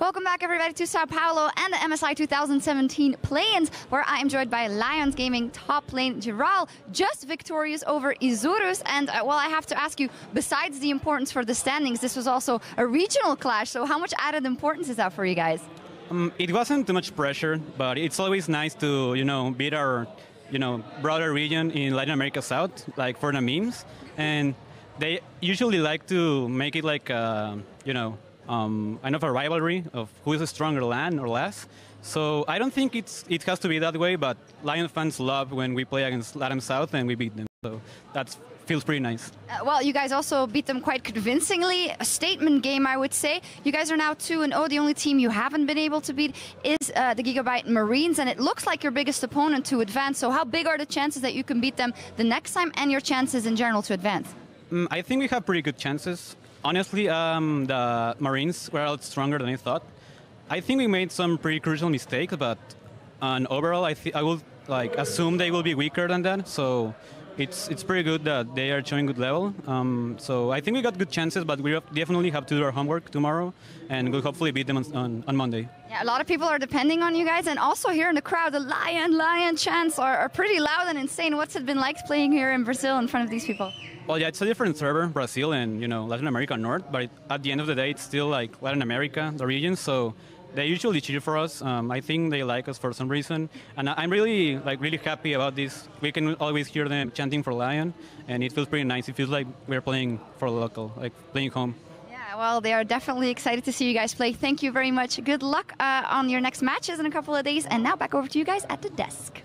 Welcome back, everybody, to Sao Paulo and the MSI 2017 play-ins, where I am joined by Lions Gaming top lane Giral, just victorious over Isurus. And, well, I have to ask you, besides the importance for the standings, this was also a regional clash, so how much added importance is that for you guys? It wasn't too much pressure, but it's always nice to, beat our, broader region in Latin America South, like for the memes. And they usually like to make it like, kind of a rivalry of who is a stronger LAN or less. So I don't think it has to be that way, but Lion fans love when we play against Latin South and we beat them. So that feels pretty nice. Well, you guys also beat them quite convincingly. A statement game, I would say. You guys are now 2-0. The only team you haven't been able to beat is the GIGABYTE Marines, and it looks like your biggest opponent to advance. So how big are the chances that you can beat them the next time, and your chances in general to advance? I think we have pretty good chances. Honestly, the Marines were a lot stronger than I thought. I think we made some pretty crucial mistakes, but overall, I would assume they will be weaker than that. So it's pretty good that they are showing good level. So I think we got good chances, but we definitely have to do our homework tomorrow, and we'll hopefully beat them on Monday. Yeah, a lot of people are depending on you guys, and also here in the crowd, the Lion chants are pretty loud and insane. What's it been like playing here in Brazil in front of these people? Well, yeah, it's a different server, Brazil and Latin America North, but at the end of the day, it's still like Latin America, the region. So they usually cheer for us. I think they like us for some reason, and I'm really happy about this. We can always hear them chanting for Lion, and it feels pretty nice. It feels like we're playing for local, like playing home. Yeah, well, they are definitely excited to see you guys play. Thank you very much. Good luck on your next matches in a couple of days. And now back over to you guys at the desk.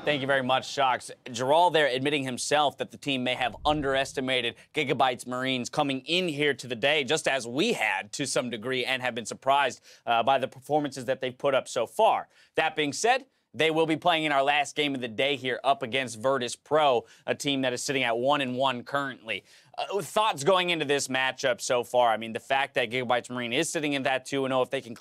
Thank you very much, Shocks. Giral there admitting himself that the team may have underestimated GIGABYTE's Marines coming in here to the day, just as we had to some degree, and have been surprised by the performances that they've put up so far. That being said, they will be playing in our last game of the day here up against Virtus.pro, a team that is sitting at 1-1 currently. Thoughts going into this matchup so far? I mean, the fact that GIGABYTE's Marine is sitting in that 2-0, if they can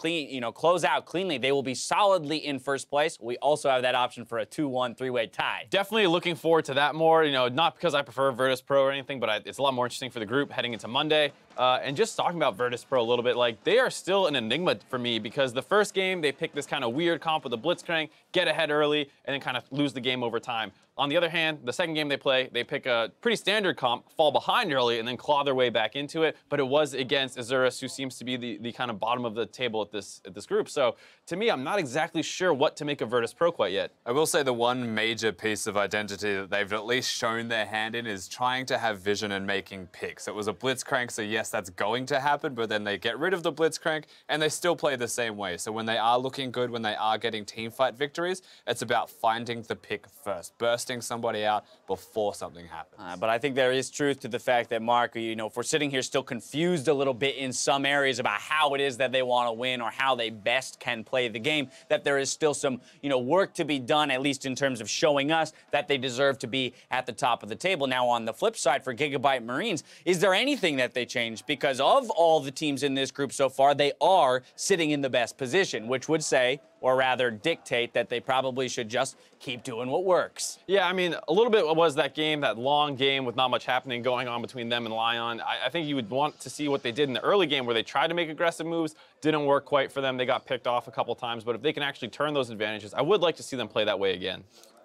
close out cleanly, they will be solidly in first place. We also have that option for a 2-1 three-way tie. Definitely looking forward to that more. Not because I prefer Virtus.pro or anything, but it's a lot more interesting for the group heading into Monday. And just talking about Virtus.pro a little bit, they are still an enigma for me, because the first game they picked this kind of weird comp with a blitzcrank, get ahead early, and then kind of lose the game over time. On the other hand, the second game they play, they pick a pretty standard comp, fall behind early, and then claw their way back into it. But it was against Isurus, who seems to be the kind of bottom of the table at this group. So to me, I'm not exactly sure what to make of Virtus.pro quite yet. I will say the one major piece of identity that they've at least shown their hand in is trying to have vision and making picks. It was a blitzcrank, so yes, that's going to happen, but then they get rid of the blitzcrank and they still play the same way. So when they are looking good, when they are getting teamfight victories, it's about finding the pick first, bursting somebody out before something happens. But I think there is truth to the fact that, Mark, if we're sitting here still confused a little bit in some areas about how it is that they want to win or how they best can play the game, that there is still some, work to be done, at least in terms of showing us that they deserve to be at the top of the table. Now, on the flip side for GIGABYTE Marines, is there anything that they changed? Because of all the teams in this group so far, they are sitting in the best position, which would say, or rather dictate, that they probably should just keep doing what works. Yeah, I mean, a little bit was that game, that long game with not much happening going on between them and Lion. I think you would want to see what they did in the early game, where they tried to make aggressive moves, didn't work quite for them. They got picked off a couple times, but if they can actually turn those advantages, I would like to see them play that way again.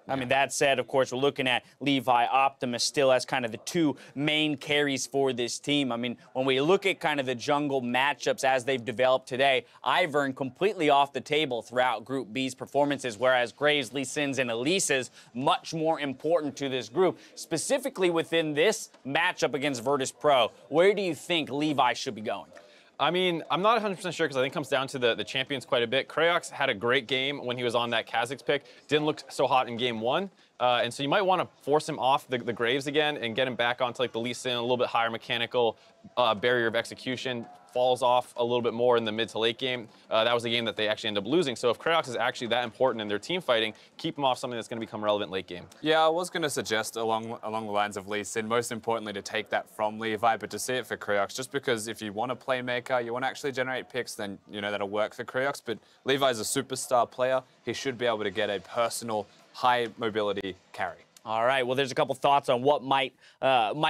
I mean, that said, of course, we're looking at Levi Optimus still as kind of the two main carries for this team. I mean, when we look at kind of the jungle matchups as they've developed today, Ivern completely off the table throughout Group B's performances, whereas Graves, Lee Sin's, and Elise's much more important to this group. Specifically within this matchup against Virtus.pro, where do you think Levi should be going? I mean, I'm not 100% sure, because I think it comes down to the champions quite a bit. Krayox had a great game when he was on that Kha'Zix pick. Didn't look so hot in game one. And so you might want to force him off the Graves again and get him back onto the Lee Sin, a little bit higher mechanical barrier of execution. Falls off a little bit more in the mid to late game. That was the game that they actually ended up losing. So if Krayox is actually that important in their team fighting, keep him off something that's going to become relevant late game. Yeah, I was going to suggest along the lines of Lee Sin, most importantly to take that from Levi, but to see it for Krayox, just because if you want a playmaker, you want to actually generate picks, then that'll work for Krayox. But Levi's a superstar player. He should be able to get a personal high mobility carry. All right, well, there's a couple thoughts on what might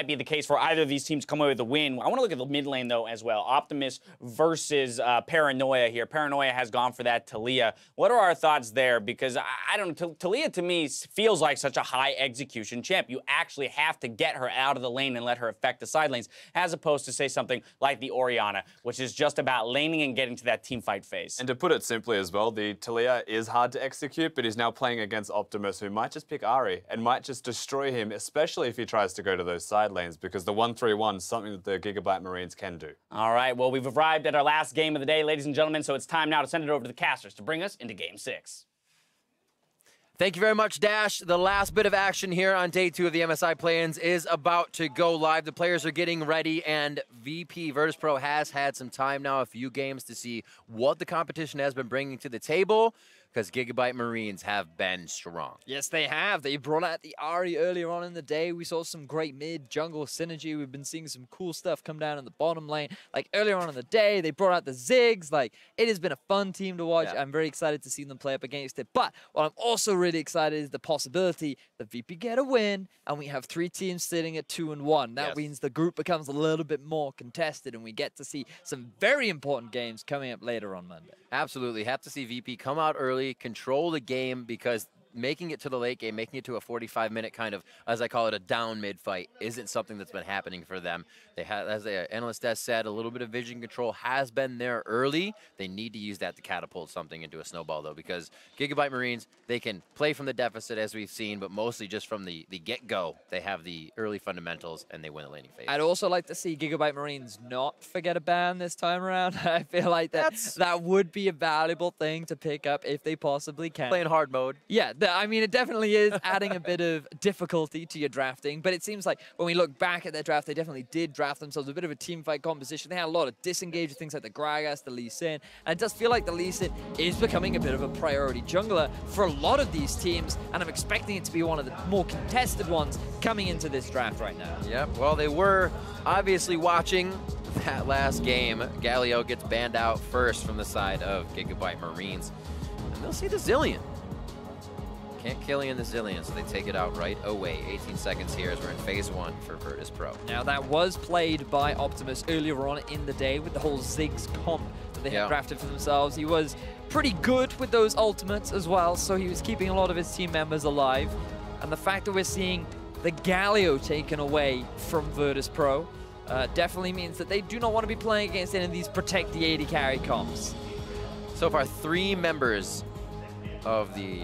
be the case for either of these teams come away with a win. I want to look at the mid lane, though, as well. Optimus versus Paranoia here. Paranoia has gone for that Talia. What are our thoughts there? Because I don't know, Talia to me feels like such a high execution champ. You actually have to get her out of the lane and let her affect the side lanes, as opposed to, say, something like the Orianna, which is just about laning and getting to that team fight phase. And to put it simply as well, the Talia is hard to execute, but he's now playing against Optimus, who might just pick Ahri and might just destroy him, especially if he tries to go to those side lanes, because the 1-3-1 is something that the GIGABYTE Marines can do. All right, well, we've arrived at our last game of the day, ladies and gentlemen, so it's time now to send it over to the casters to bring us into Game 6. Thank you very much, Dash. The last bit of action here on day 2 of the MSI play-ins is about to go live. The players are getting ready, and VP Virtus.pro has had some time now, a few games, to see what the competition has been bringing to the table, because GIGABYTE Marines have been strong. Yes, they have. They brought out the Ahri earlier on in the day. We saw some great mid-jungle synergy. We've been seeing some cool stuff come down in the bottom lane. Like, earlier on in the day, they brought out the Ziggs. Like, it has been a fun team to watch. Yeah. I'm very excited to see them play up against it. But what I'm also really excited is the possibility that VP get a win, and we have 3 teams sitting at 2-1. That means the group becomes a little bit more contested, and we get to see some very important games coming up later on Monday. Absolutely. Have to see VP come out early, control the game, because making it to the late game, making it to a 45-minute kind of, as I call it, a down mid fight, isn't something that's been happening for them. They have, as the analyst has said, a little bit of vision control has been there early. They need to use that to catapult something into a snowball, though, because GIGABYTE Marines, they can play from the deficit, as we've seen, but mostly just from the get-go. They have the early fundamentals, and they win the laning phase. I'd also like to see GIGABYTE Marines not forget a ban this time around. I feel like that would be a valuable thing to pick up if they possibly can. Playing hard mode. Yeah, I mean, it definitely is adding a bit of difficulty to your drafting, but it seems like when we look back at their draft, they definitely did draft themselves a bit of a team fight composition. They had a lot of disengage with things like the Gragas, the Lee Sin, and it does feel like the Lee Sin is becoming a bit of a priority jungler for a lot of these teams, and I'm expecting it to be one of the more contested ones coming into this draft right now. Yep, well, they were obviously watching that last game. Galio gets banned out first from the side of GIGABYTE Marines, and they'll see the Zillion. Can't kill in the Zillion, so they take it out right away. 18 seconds here as we're in phase 1 for Virtus.pro. Now, that was played by Optimus earlier on in the day with the whole Ziggs comp that they had drafted for themselves. He was pretty good with those ultimates as well, so he was keeping a lot of his team members alive. And the fact that we're seeing the Galio taken away from Virtus.pro definitely means that they do not want to be playing against any of these protect the 80 carry comps. So far, 3 members of the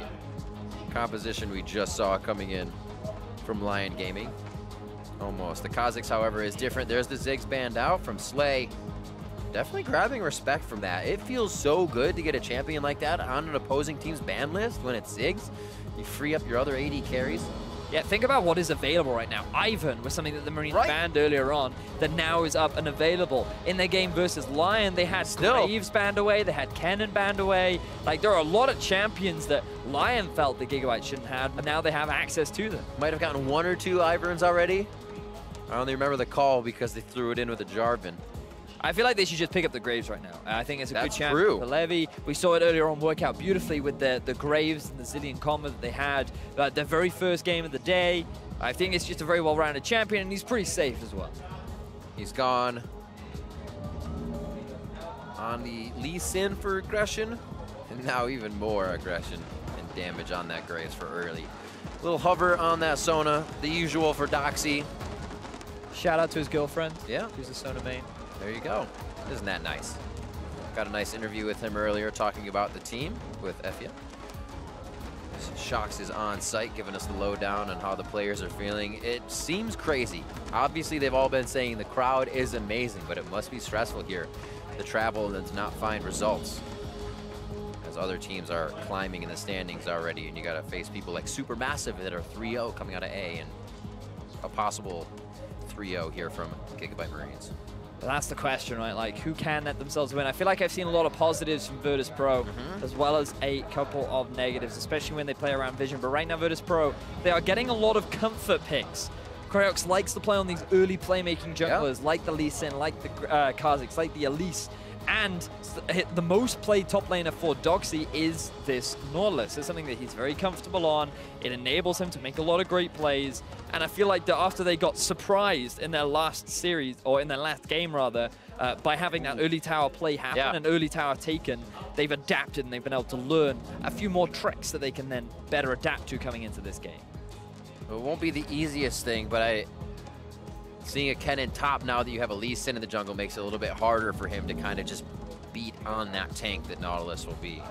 composition we just saw coming in from Lion Gaming. Almost. The Kha'Zix, however, is different. There's the Ziggs banned out from Slay. Definitely grabbing respect from that. It feels so good to get a champion like that on an opposing team's ban list when it's Ziggs. You free up your other 80 carries. Yeah, think about what is available right now. Ivan was something that the Marines banned earlier on that now is up and available. In their game versus Lion, they had Graves banned away, they had Kennen banned away. Like, there are a lot of champions that Lion felt the GIGABYTE shouldn't have, but now they have access to them. Might have gotten 1 or 2 Ivans already. I only remember the call because they threw it in with a Jarvan. I feel like they should just pick up the Graves right now. I think it's a good chance true. for Levy. We saw it earlier on work out beautifully with the Graves and the Zillion combo that they had. Their very first game of the day. I think it's just a very well-rounded champion, and he's pretty safe as well. He's gone on the Lee Sin for aggression, and now even more aggression and damage on that Graves for early. Little hover on that Sona, the usual for Doxy. Shout out to his girlfriend. Yeah. Who's a Sona main. There you go. Isn't that nice? Got a nice interview with him earlier talking about the team with Effia. Shox is on site giving us the lowdown on how the players are feeling. It seems crazy. Obviously, they've all been saying the crowd is amazing, but it must be stressful here to travel and to not find results, as other teams are climbing in the standings already, and you got to face people like Supermassive that are 3-0 coming out of A, and a possible 3-0 here from GIGABYTE Marines. But that's the question, right? Like, who can let themselves win? I feel like I've seen a lot of positives from Virtus.pro, as well as a couple of negatives, especially when they play around Vision. But right now, Virtus.pro, they are getting a lot of comfort picks. Cryox likes to play on these early playmaking junglers, like the Lee Sin, like the Kha'Zix, like the Elise. And the most played top laner for Doxy is this Nautilus. It's something that he's very comfortable on. It enables him to make a lot of great plays. And I feel like that after they got surprised in their last series, or in their last game rather, by having that early tower play happen and early tower taken, they've adapted and they've been able to learn a few more tricks that they can then better adapt to coming into this game. It won't be the easiest thing, but seeing a Kennen top now that you have a Lee Sin in the jungle makes it a little bit harder for him to kind of just beat on that tank that Nautilus will be.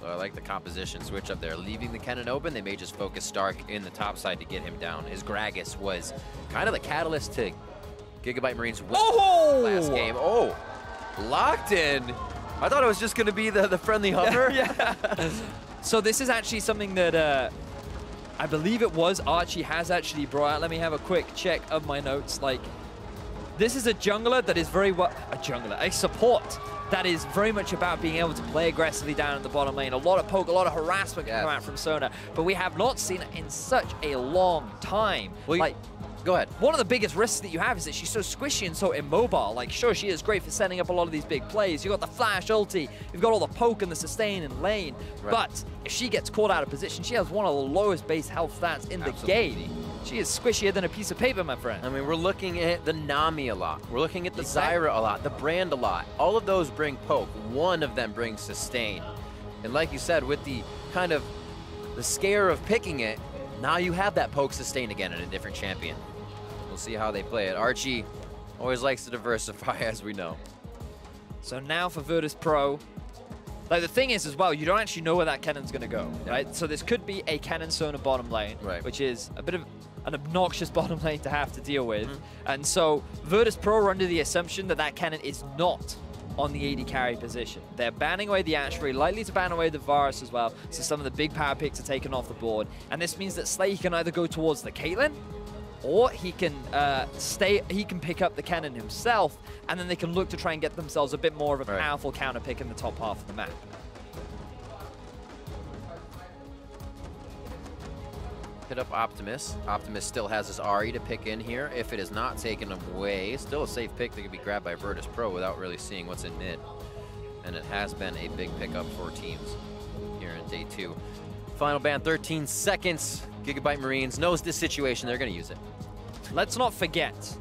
So I like the composition switch up there. Leaving the Kennen open, they may just focus Stark in the top side to get him down. His Gragas was kind of the catalyst to GIGABYTE Marines win last game. Oh, locked in. I thought it was just going to be the friendly hover. Yeah. So this is actually something that I believe it was Archie has actually brought out. Let me have a quick check of my notes. Like, this is a jungler that is a support that is very much about being able to play aggressively down in the bottom lane. A lot of poke, a lot of harassment can come out from Sona, but we have not seen it in such a long time. Well, go ahead. One of the biggest risks that you have is that she's so squishy and so immobile. Like, sure, she is great for setting up a lot of these big plays. You've got the flash ulti, you've got all the poke and the sustain in lane. Right. But if she gets caught out of position, she has one of the lowest base health stats in the game. She is squishier than a piece of paper, my friend. I mean, we're looking at the Nami a lot. We're looking at the Zyra a lot, the Brand a lot. All of those bring poke. One of them brings sustain. And like you said, with the kind of the scare of picking it, now you have that poke sustain again in a different champion. We'll see how they play it. Archie always likes to diversify, as we know. So now for Virtus.pro. Like, the thing is as well, you don't actually know where that cannon's going to go, right? So this could be a cannon Sona bottom lane, which is a bit of an obnoxious bottom lane to have to deal with. And so Virtus.pro are under the assumption that that cannon is not on the AD carry position. They're banning away the Ashe, very likely to ban away the Varus as well, so some of the big power picks are taken off the board. And this means that Slay can either go towards the Caitlyn, or he can pick up the cannon himself, and then they can look to try and get themselves a bit more of a powerful counter pick in the top half of the map. Hit up Optimus. Optimus still has his Ahri to pick in here. If it is not taken away, still a safe pick that can be grabbed by Virtus.pro without really seeing what's in mid. And it has been a big pickup for teams here in day 2. Final ban, 13 seconds. GIGABYTE Marines knows this situation. They're going to use it. Let's not forget,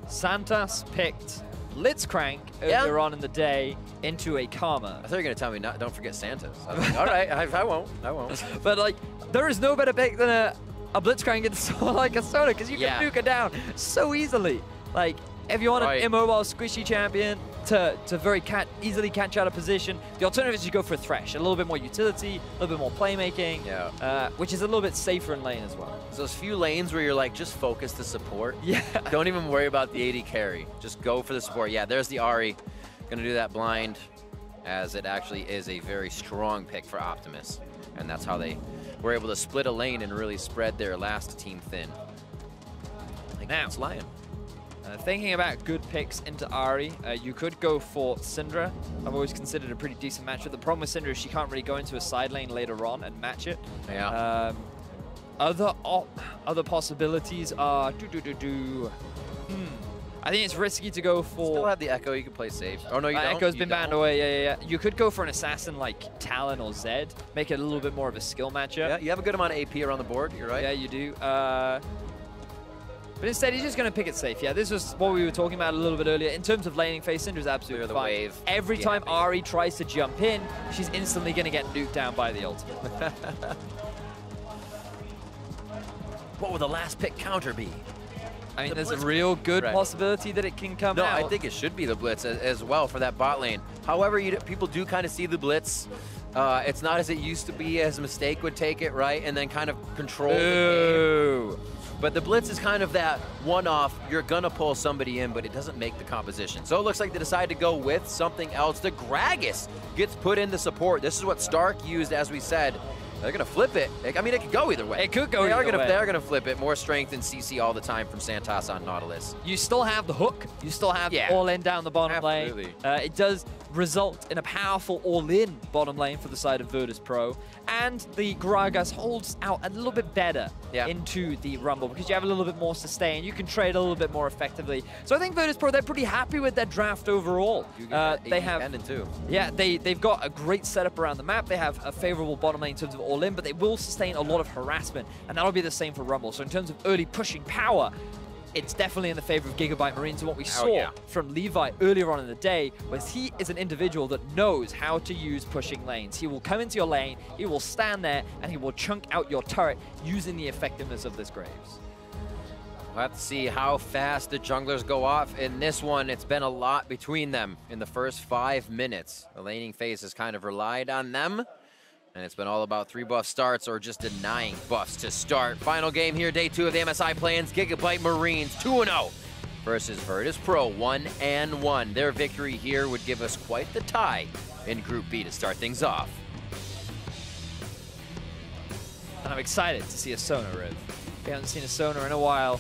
Santas picked Blitzcrank earlier on in the day into a Karma. I thought you were going to tell me don't forget Santas. I was like, all right, I won't. But, like, there is no better pick than a Blitzcrank into like a Sona, because you can nuke her down so easily. Like, if you want an immobile, squishy champion to very easily catch out of position, the alternative is you go for a Thresh. A little bit more utility, a little bit more playmaking, which is a little bit safer in lane as well. So those few lanes where you're like, just focus the support. Don't even worry about the AD carry. Just go for the support. Yeah, there's the Ahri. Gonna do that blind, as it actually is a very strong pick for Optimus. And that's how they were able to split a lane and really spread their last team thin. Now, it's Lion. Thinking about good picks into Ahri, you could go for Syndra. I've always considered a pretty decent matchup. The problem with Syndra is she can't really go into a side lane later on and match it. Other possibilities are I think it's risky to go for... Still have the Echo, you can play safe. Oh, no, you don't? Echo's been banned away, You could go for an assassin like Talon or Zed, make it a little bit more of a skill matchup. Yeah, you have a good amount of AP around the board, you're right. Yeah, you do. But instead, he's just going to pick it safe. Yeah, this was what we were talking about a little bit earlier. In terms of laning phase, Syndra's absolutely fine. Wave. Every time Ahri tries to jump in, she's instantly going to get nuked down by the ultimate. What will the last pick counter be? I mean, there's a real good possibility that it can come out. No, I think it should be the Blitz as well for that bot lane. However, people do kind of see the Blitz. It's not as it used to be, as Mistake would take it, right? And then kind of control the game. But the Blitz is kind of that one-off, you're gonna pull somebody in, but it doesn't make the composition. So it looks like they decide to go with something else. The Gragas gets put into support. This is what Stark used, as we said. They're gonna flip it. I mean, it could go either way. It could go either way. They're gonna flip it. More strength and CC all the time from Santas on Nautilus. You still have the hook. You still have all in down the bottom lane. It does result in a powerful all-in bottom lane for the side of Virtus.pro. And the Gragas holds out a little bit better into the Rumble because you have a little bit more sustain. You can trade a little bit more effectively. So I think Virtus.pro, they're pretty happy with their draft overall. They have, they've got a great setup around the map. They have a favorable bottom lane in terms of all-in, but they will sustain a lot of harassment, and that'll be the same for Rumble. So in terms of early pushing power, it's definitely in the favor of GIGABYTE Marines. And what we saw from Levi earlier on in the day was he is an individual that knows how to use pushing lanes. He will come into your lane, he will stand there, and he will chunk out your turret using the effectiveness of this Graves. Let's see how fast the junglers go off. In this one, it's been a lot between them in the first 5 minutes. The laning phase has kind of relied on them. And it's been all about 3 buff starts or just denying buffs to start. Final game here, day 2 of the MSI plans. GIGABYTE Marines 2-0 versus Virtus.pro 1-1. Their victory here would give us quite the tie in Group B to start things off. And I'm excited to see a Sona, Riv. We haven't seen a Sona in a while.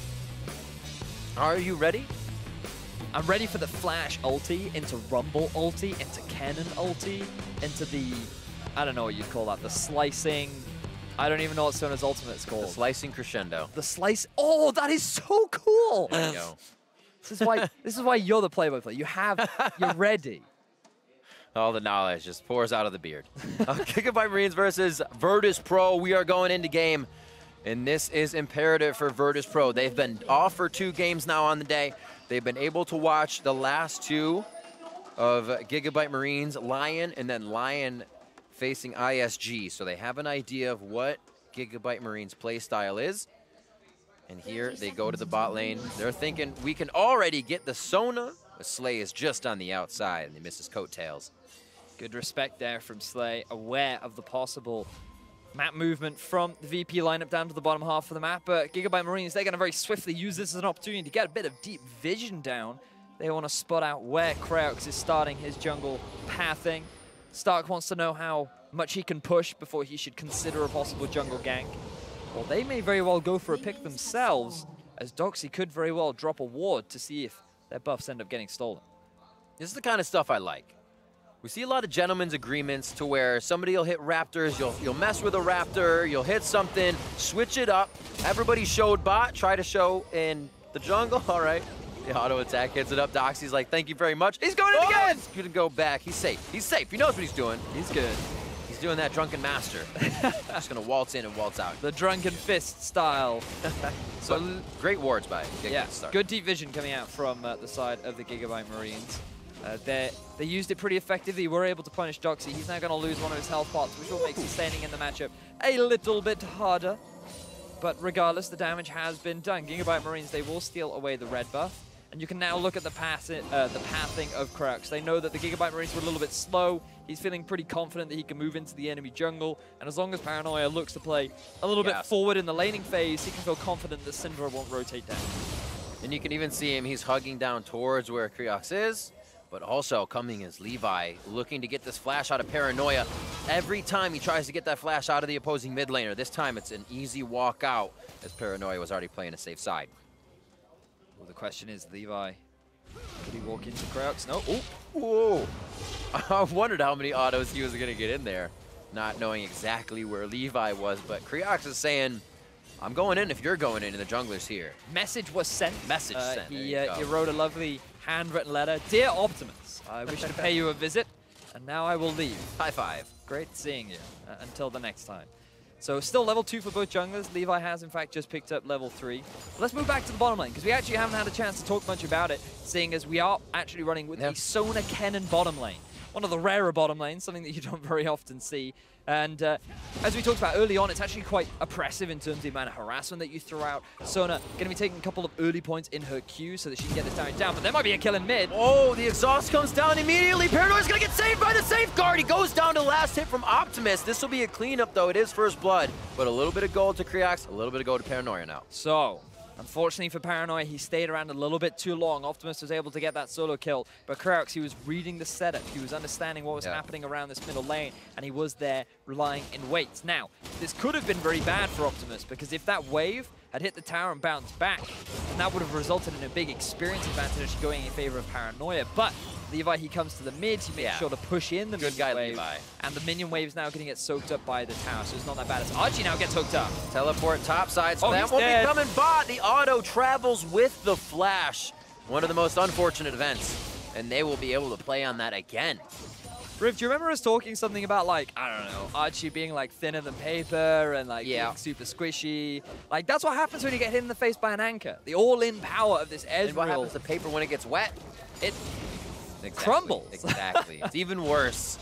Are you ready? I'm ready for the Flash ulti, into Rumble ulti, into Cannon ulti, into the... I don't know what you'd call that. The slicing. I don't even know what Sona's ultimate is called. The slicing crescendo. The slice. Oh, that is so cool. There you go. This is why you're the play-by-play. You're ready. All the knowledge just pours out of the beard. GIGABYTE Marines versus Virtus.pro. We are going into game, and this is imperative for Virtus.pro. They've been off for 2 games now on the day. They've been able to watch the last 2 of GIGABYTE Marines, Lion, and then Lion facing ISG, so they have an idea of what GIGABYTE Marines' playstyle is. And here they go to the bot lane. They're thinking, we can already get the Sona. The Slay is just on the outside, and they miss his coattails. Good respect there from Slay, aware of the possible map movement from the VP lineup down to the bottom half of the map. But GIGABYTE Marines, they're going to very swiftly use this as an opportunity to get a bit of deep vision down. They want to spot out where Kreox is starting his jungle pathing. Stark wants to know how much he can push before he should consider a possible jungle gank. Well, they may very well go for a pick themselves, as Doxy could very well drop a ward to see if their buffs end up getting stolen. This is the kind of stuff I like. We see a lot of gentlemen's agreements to where somebody will hit raptors, you'll mess with a raptor, you'll hit something, switch it up. Everybody showed bot, try to show in the jungle, all right. The auto attack hits it up. Doxy's like, thank you very much. He's going in again! He's gonna go back. He's safe. He's safe. He knows what he's doing. He's good. He's doing that drunken master. Just gonna waltz in and waltz out. The drunken fist style. So great wards by GIGABYTE. Good deep vision coming out from the side of the GIGABYTE Marines. They used it pretty effectively. Were able to punish Doxy. He's now going to lose one of his health pots, which will make sustaining in the matchup a little bit harder. But regardless, the damage has been done. GIGABYTE Marines, they will steal away the red buff. And you can now look at the pathing of Kreox. They know that the GIGABYTE Marines were a little bit slow. He's feeling pretty confident that he can move into the enemy jungle. And as long as Paranoia looks to play a little bit forward in the laning phase, he can feel confident that Syndra won't rotate down. And you can even see him, he's hugging down towards where Kreox is. But also coming is Levi, looking to get this flash out of Paranoia. Every time he tries to get that flash out of the opposing mid laner, this time it's an easy walk out, as Paranoia was already playing a safe side. Well, the question is, Levi, could he walk into Kreox? No. Oh, whoa. I wondered how many autos he was going to get in there, not knowing exactly where Levi was. But Kreox is saying, I'm going in if you're going in, and the jungler's here. Message was sent. Message sent. He wrote a lovely handwritten letter. Dear Optimus, I wish to pay you a visit, and now I will leave. High five. Great seeing you. Until the next time. So still level 2 for both junglers. Levi has, in fact, just picked up level 3. Let's move back to the bottom lane, because we actually haven't had a chance to talk much about it, seeing as we are actually running with the Sona Kennen bottom lane. One of the rarer bottom lanes, something that you don't very often see. And as we talked about early on, it's actually quite oppressive in terms of the amount of harassment that you throw out. Sona going to be taking a couple of early points in her Q so that she can get this damage down, but there might be a kill in mid. Oh, the exhaust comes down immediately. Paranoia's going to get saved by the safeguard. He goes down to last hit from Optimus. This will be a cleanup, though. It is first blood, but a little bit of gold to Kreox, a little bit of gold to Paranoia now. So, unfortunately for Paranoia, he stayed around a little bit too long. Optimus was able to get that solo kill, but Kreox, he was reading the setup. He was understanding what was happening around this middle lane, and he was there relying in wait. Now, this could have been very bad for Optimus, because if that wave had hit the tower and bounced back, then that would have resulted in a big experience advantage going in favor of Paranoia. But Levi, he comes to the mid, he makes sure to push in the minion wave. Levi. And the minion wave's now going to get soaked up by the tower, so it's not that bad. As Archie now gets hooked up. Teleport topside, so Oh, that he's won't dead. be coming bot. The auto travels with the flash. One of the most unfortunate events. And they will be able to play on that again. Riff, do you remember us talking something about, like, I don't know, Archie being, like, thinner than paper and, like, being super squishy? Like, that's what happens when you get hit in the face by an anchor. The all-in power of this Ezreal. And what happens to paper when it gets wet? It crumbles. Exactly. It's even worse.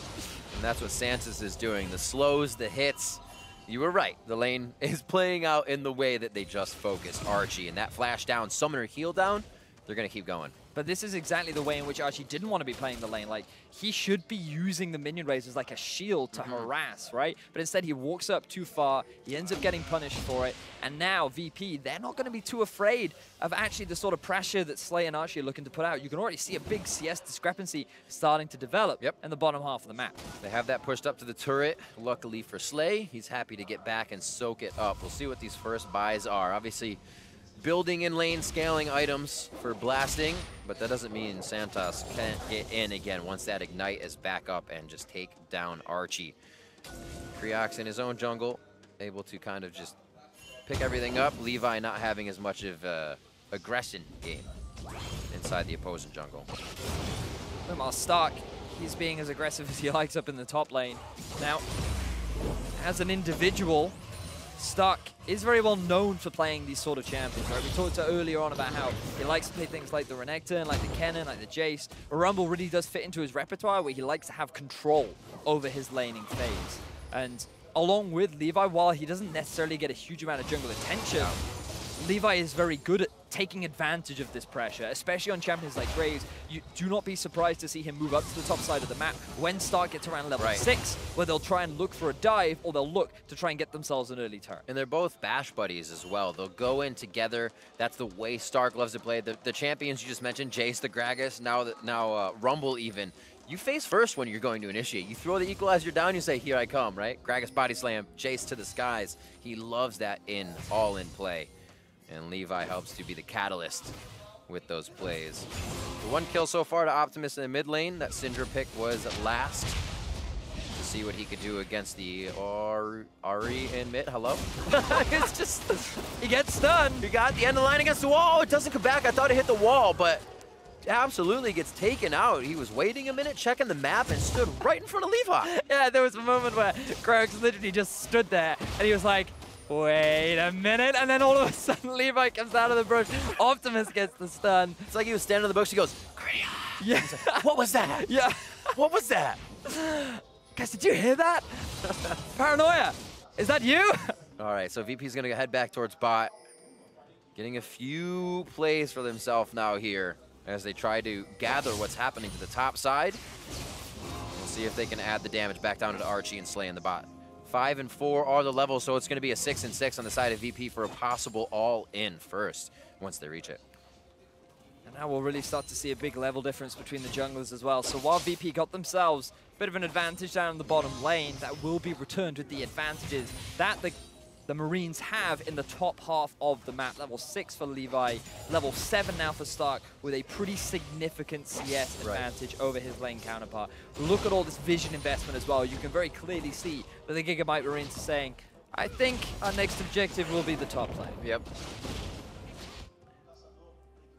And that's what Santis is doing. The slows, the hits. You were right. The lane is playing out in the way that they just focused Archie. And that flash down, summoner heal down, they're going to keep going. But this is exactly the way in which Archie didn't want to be playing the lane. Like, he should be using the minion raise as like a shield to harass, right? But instead, he walks up too far. He ends up getting punished for it. And now, VP, they're not going to be too afraid of actually the sort of pressure that Slay and Archie are looking to put out. You can already see a big CS discrepancy starting to develop in the bottom half of the map. They have that pushed up to the turret. Luckily for Slay, he's happy to get back and soak it up. We'll see what these first buys are. Obviously, building in lane scaling items for blasting, but that doesn't mean Santos can't get in again once that ignite is back up and just take down Archie. Creox in his own jungle, able to kind of just pick everything up. Levi not having as much of aggression game inside the opposing jungle. Meanwhile, Stark, he's being as aggressive as he likes up in the top lane. Now, as an individual, Stark is very well known for playing these sort of champions, right? We talked earlier on about how he likes to play things like the Renekton, like the Kennen, like the Jace. But Rumble really does fit into his repertoire where he likes to have control over his laning phase. And along with Levi, while he doesn't necessarily get a huge amount of jungle attention, Levi is very good at taking advantage of this pressure, especially on champions like Graves. You do not be surprised to see him move up to the top side of the map when Stark gets around level 6, where they'll try and look for a dive, or they'll look to try and get themselves an early turn. And they're both bash buddies as well. They'll go in together. That's the way Stark loves to play. The champions you just mentioned, Jace, the Gragas, now Rumble even. You face first when you're going to initiate. You throw the equalizer down, you say, here I come, right? Gragas body slam, Jace to the skies. He loves that all-in play. And Levi helps to be the catalyst with those plays. The one kill so far to Optimus in the mid lane. That Syndra pick was last. To see what he could do against the Ari in mid. Hello? It's just, he gets stunned. He got the end of the line against the wall. It doesn't come back. I thought it hit the wall, but absolutely gets taken out. He was waiting a minute, checking the map, and stood right in front of Levi. Yeah, there was a moment where Croaks literally just stood there, and he was like, wait a minute, and then all of a sudden Levi comes out of the bush. Optimus gets the stun. It's like he was standing in the bush. He goes, yeah. Like, what was that? Yeah. What was that? Guys, did you hear that? Paranoia, is that you? All right, so VP's gonna head back towards bot. Getting a few plays for themselves now here as they try to gather what's happening to the top side. We'll see if they can add the damage back down to Archie and Slay in the bot. 5 and 4 are the levels, so it's going to be a 6 and 6 on the side of VP for a possible all-in first once they reach it. And now we'll really start to see a big level difference between the junglers as well. So while VP got themselves a bit of an advantage down in the bottom lane, that will be returned with the advantages that the Marines have in the top half of the map. Level 6 for Levi, level 7 now for Stark, with a pretty significant CS advantage over his lane counterpart. Look at all this vision investment as well. You can very clearly see that the GIGABYTE Marines are saying, I think our next objective will be the top lane. Yep.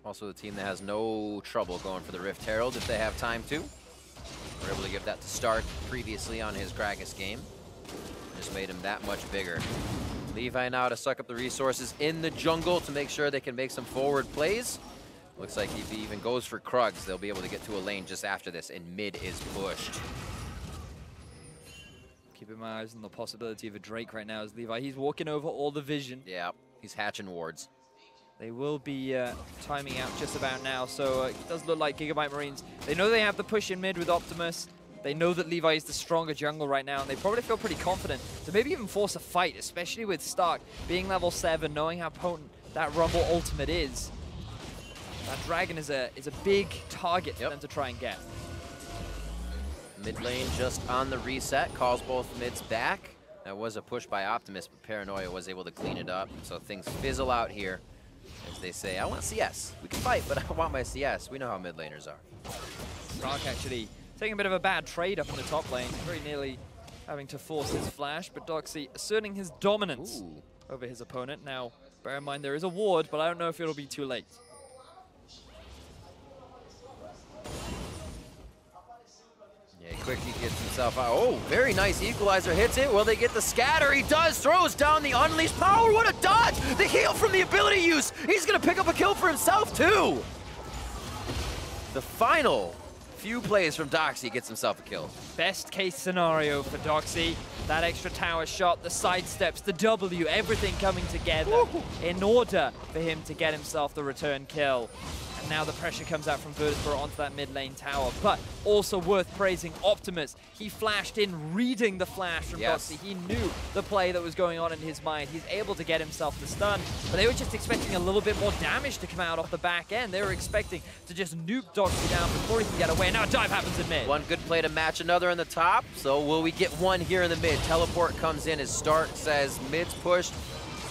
Also the team that has no trouble going for the Rift Herald if they have time to. We're able to give that to Stark previously on his Gragas game. Just made him that much bigger. Levi now to suck up the resources in the jungle to make sure they can make some forward plays. Looks like if he even goes for Krugs, they'll be able to get to a lane just after this, and mid is pushed. Keeping my eyes on the possibility of a Drake right now as Levi. He's walking over all the vision. Yeah, he's hatching wards. They will be timing out just about now, so it does look like GIGABYTE Marines. They know they have the push in mid with Optimus. They know that Levi is the stronger jungle right now, and they probably feel pretty confident to maybe even force a fight, especially with Stark being level 7, knowing how potent that Rumble ultimate is. That dragon is a big target for them to try and get. Mid lane just on the reset, calls both mids back. That was a push by Optimus, but Paranoia was able to clean it up, so things fizzle out here. As they say, I want CS. We can fight, but I want my CS. We know how mid laners are. Stark actually taking a bit of a bad trade up in the top lane, very nearly having to force his flash, but Doxy asserting his dominance over his opponent. Now, bear in mind there is a ward, but I don't know if it'll be too late. Yeah, quickly gets himself out. Oh, very nice equalizer, hits it. Will they get the scatter? He does, throws down the unleashed power. What a dodge! The heal from the ability use. He's gonna pick up a kill for himself too. The final few plays from Doxy gets himself a kill. Best case scenario for Doxy. That extra tower shot, the sidesteps, the W, everything coming together in order for him to get himself the return kill. And now the pressure comes out from Virtus.pro onto that mid lane tower. But also worth praising Optimus. He flashed in, reading the flash from Doxy. He knew the play that was going on in his mind. He's able to get himself the stun. But they were just expecting a little bit more damage to come out off the back end. They were expecting to just nuke Doxy down before he can get away. Now a dive happens in mid. One good play to match another in the top. So will we get one here in the mid? Teleport comes in as Stark says mid's pushed,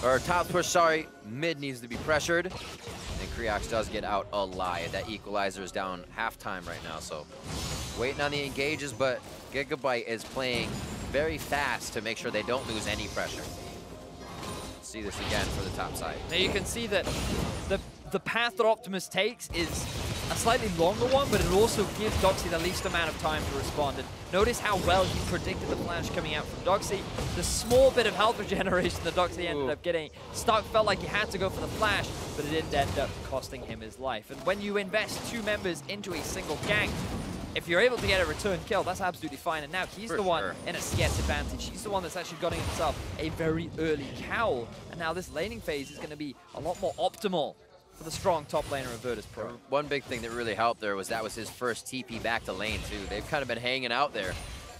or top's pushed, sorry. Mid needs to be pressured. And Creox does get out alive. That equalizer is down halftime right now, so waiting on the engages, but GIGABYTE is playing very fast to make sure they don't lose any pressure. See this again for the top side. Now you can see that the path that Optimus takes is a slightly longer one, but it also gives Doxy the least amount of time to respond. And notice how well he predicted the flash coming out from Doxy. The small bit of health regeneration that Doxy ended up getting, Stark felt like he had to go for the flash, but it didn't end up costing him his life. And when you invest 2 members into a single gank, if you're able to get a return kill, that's absolutely fine. And now he's the one in a CS advantage. He's the one that's actually getting himself a very early cowl. And now this laning phase is going to be a lot more optimal for the strong top laner of Virtus.pro. One big thing that really helped there was that was his first TP back to lane too. They've kind of been hanging out there.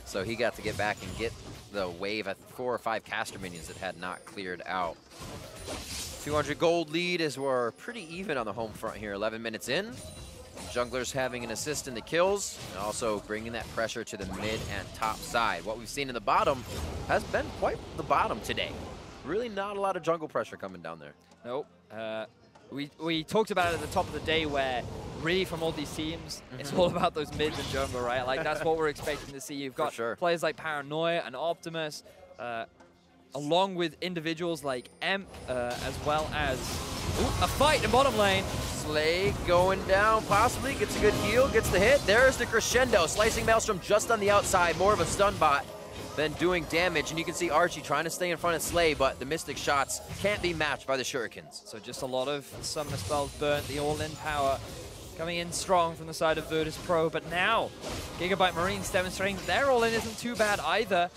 So he got to get back and get the wave at 4 or 5 caster minions that had not cleared out. 200 gold lead as we're pretty even on the home front here, 11 minutes in. Junglers having an assist in the kills, and also bringing that pressure to the mid and top side. What we've seen in the bottom has been quite the bottom today. Really not a lot of jungle pressure coming down there. Nope. We talked about it at the top of the day where really from all these teams, it's all about those mids and jungle, right? Like that's what we're expecting to see. You've got players like Paranoia and Optimus, along with individuals like Emp, as well as a fight in bottom lane. Slay going down, possibly gets a good heal, gets the hit. There's the crescendo, slicing Maelstrom just on the outside, more of a stun bot than doing damage. And you can see Archie trying to stay in front of Slay, but the Mystic shots can't be matched by the shurikens. So just a lot of summoner spells burnt, the all-in power coming in strong from the side of Virtus.pro. But now, GIGABYTE Marines demonstrating their all-in isn't too bad either.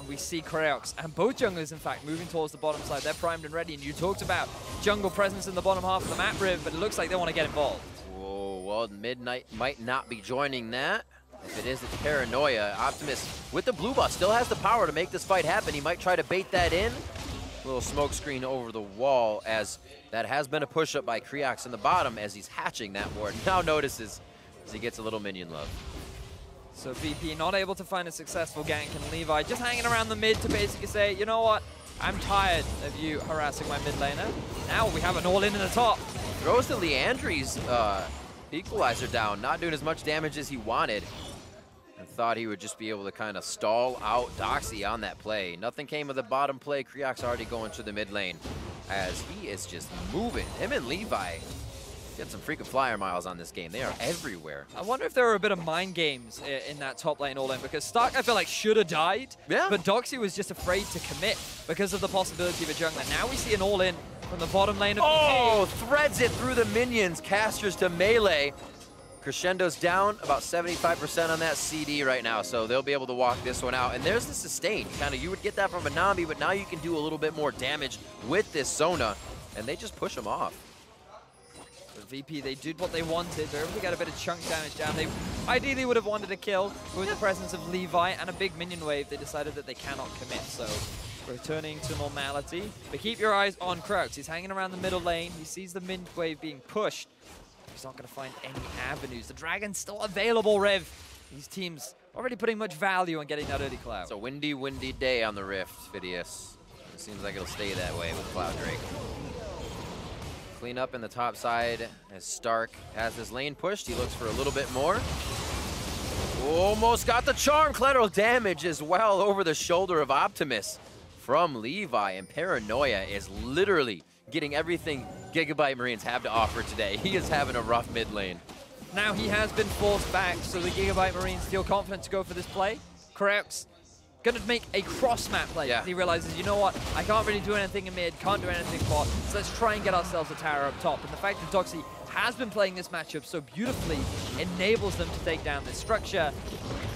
We see Creox and both junglers, in fact, moving towards the bottom side. They're primed and ready, and you talked about jungle presence in the bottom half of the map, Riv, but it looks like they want to get involved. Whoa, well, Midnight might not be joining that. If it is, it's Paranoia. Optimus, with the blue buff, still has the power to make this fight happen. He might try to bait that in. A little smoke screen over the wall, as that has been a push-up by Creox in the bottom as he's hatching that ward. Now notices as he gets a little minion love. So VP not able to find a successful gank, and Levi just hanging around the mid to basically say, you know what, I'm tired of you harassing my mid laner. Now we have an all-in the top. Throws the Leandri's equalizer down, not doing as much damage as he wanted. And thought he would just be able to kind of stall out Doxy on that play. Nothing came of the bottom play. Creox already going to the mid lane as he is just moving. Him and Levi get some freaking flyer miles on this game. They are everywhere. I wonder if there are a bit of mind games in that top lane all-in, because Stark, I feel like, should have died. Yeah. But Doxy was just afraid to commit because of the possibility of a jungler. Now we see an all-in from the bottom lane of the team. Threads it through the minions. Casters to melee. Crescendo's down about 75% on that CD right now, so they'll be able to walk this one out. And there's the sustain. Kind of, you would get that from a Nami, but now you can do a little bit more damage with this Sona, and they just push them off. VP, they did what they wanted. They're able to get a bit of chunk damage down. They ideally would have wanted a kill, but with the presence of Levi and a big minion wave, they decided that they cannot commit. So returning to normality. But keep your eyes on Creox. He's hanging around the middle lane. He sees the mid wave being pushed. He's not going to find any avenues. The Dragon's still available, Rev. These teams already putting much value on getting that early Cloud. It's a windy, windy day on the Rift, Phidias. It seems like it'll stay that way with Cloud Drake. clean up in the top side as Stark has his lane pushed. He looks for a little bit more. Almost got the charm. Collateral damage as well over the shoulder of Optimus from Levi. And Paranoia is literally getting everything GIGABYTE Marines have to offer today. He is having a rough mid lane. Now he has been forced back, so the GIGABYTE Marines feel confident to go for this play. Kreok's gonna make a cross-map play. Yeah. He realizes, you know what, I can't really do anything in mid, can't do anything bot, so let's try and get ourselves a tower up top. And the fact that Doxy has been playing this matchup so beautifully enables them to take down this structure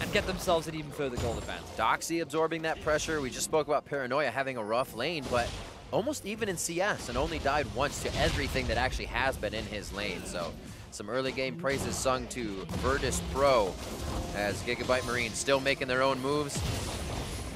and get themselves an even further goal advantage. Doxy absorbing that pressure. We just spoke about Paranoia having a rough lane, but almost even in CS and only died once to everything that actually has been in his lane. So some early game praises sung to Virtus.pro as GIGABYTE Marines still making their own moves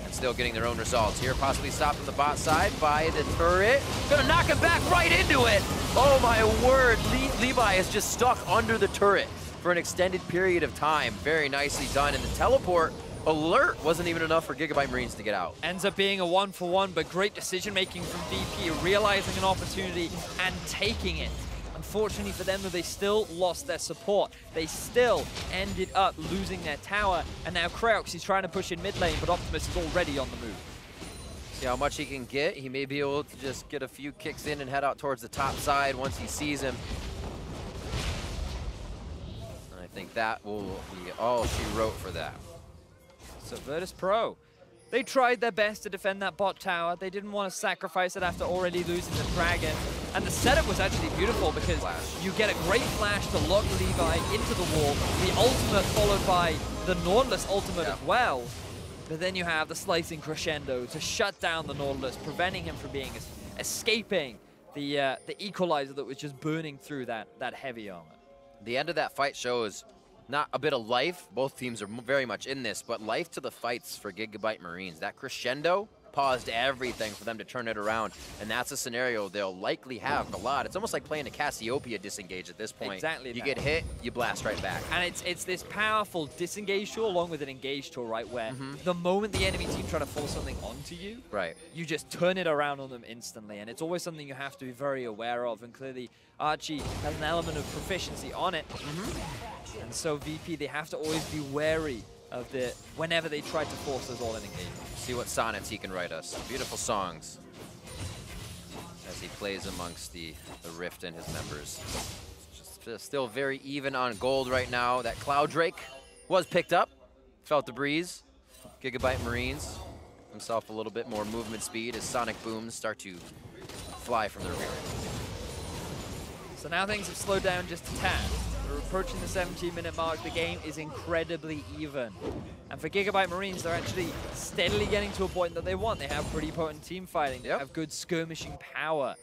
and still getting their own results. Here possibly stopped on the bot side by the turret. Gonna knock him back right into it. Oh my word, Levi is just stuck under the turret for an extended period of time. Very nicely done, and the teleport alert wasn't even enough for GIGABYTE Marines to get out. Ends up being a 1-for-1, but great decision-making from VP, realizing an opportunity and taking it. Unfortunately for them, though, they still lost their support. They still ended up losing their tower, and now Kreox, he's trying to push in mid lane, but Optimus is already on the move. See how much he can get. He may be able to just get a few kicks in and head out towards the top side once he sees him. And I think that will be all she wrote for that. So Virtus.pro, they tried their best to defend that bot tower. They didn't want to sacrifice it after already losing the dragon. And the setup was actually beautiful because you get a great flash to lock Levi into the wall, the ultimate followed by the Nautilus ultimate as well. But then you have the slicing crescendo to shut down the Nautilus, preventing him from being escaping the equalizer that was just burning through that heavy armor. The end of that fight shows not a bit of life. Both teams are very much in this, but life to the fights for GIGABYTE Marines. That crescendo paused everything for them to turn it around, and that's a scenario they'll likely have a lot. It's almost like playing a Cassiopeia disengage at this point. Exactly. You get hit, you blast right back. And it's this powerful disengage tool along with an engage tool, right, where the moment the enemy team try to force something onto you, right, you just turn it around on them instantly, and it's always something you have to be very aware of, and clearly Archie has an element of proficiency on it. And so VP, they have to always be wary of whenever they try to force those all-in engagements. See what sonnets he can write us. Beautiful songs as he plays amongst the rift and his members. Just still very even on gold right now. That Cloud Drake was picked up. Felt the breeze. GIGABYTE Marines himself a little bit more movement speed as sonic booms start to fly from their rear. So now things have slowed down just a tad. We're approaching the 17-minute mark. The game is incredibly even. And for GIGABYTE Marines, they're actually steadily getting to a point that they want. They have pretty potent team fighting. They have good skirmishing power.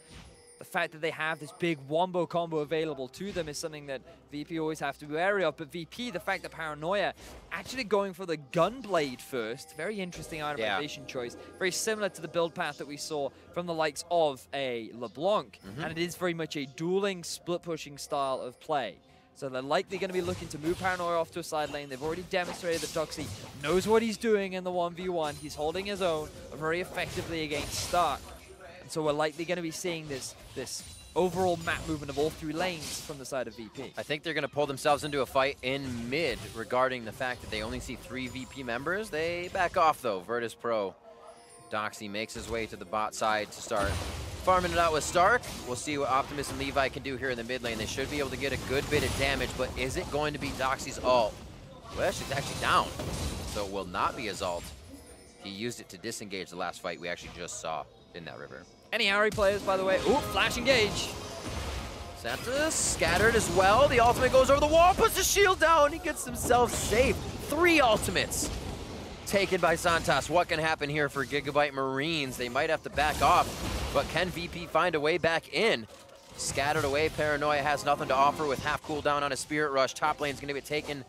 The fact that they have this big wombo combo available to them is something that VP always have to be wary of. But VP, the fact that Paranoia actually going for the Gunblade first, very interesting itemization choice. Very similar to the build path that we saw from the likes of a LeBlanc. And it is very much a dueling, split-pushing style of play. So they're likely going to be looking to move Paranoia off to a side lane. They've already demonstrated that Doxy knows what he's doing in the 1v1. He's holding his own very effectively against Stark. And so we're likely going to be seeing this overall map movement of all three lanes from the side of VP. I think they're going to pull themselves into a fight in mid regarding the fact that they only see 3 VP members. They back off, though. Virtus.pro. Doxy makes his way to the bot side to start farming it out with Stark. We'll see what Optimus and Levi can do here in the mid lane. They should be able to get a good bit of damage, but is it going to be Doxy's ult? Well, she's actually down, so it will not be his ult. He used it to disengage the last fight we actually just saw in that river. Any Ari players, by the way? Ooh, flash engage. Santa scattered as well. The ultimate goes over the wall, puts the shield down. He gets himself safe. 3 ultimates taken by Santas. What can happen here for GIGABYTE Marines? They might have to back off, but can VP find a way back in? Scattered away, Paranoia has nothing to offer with half cooldown on a Spirit Rush. Top lane's gonna get taken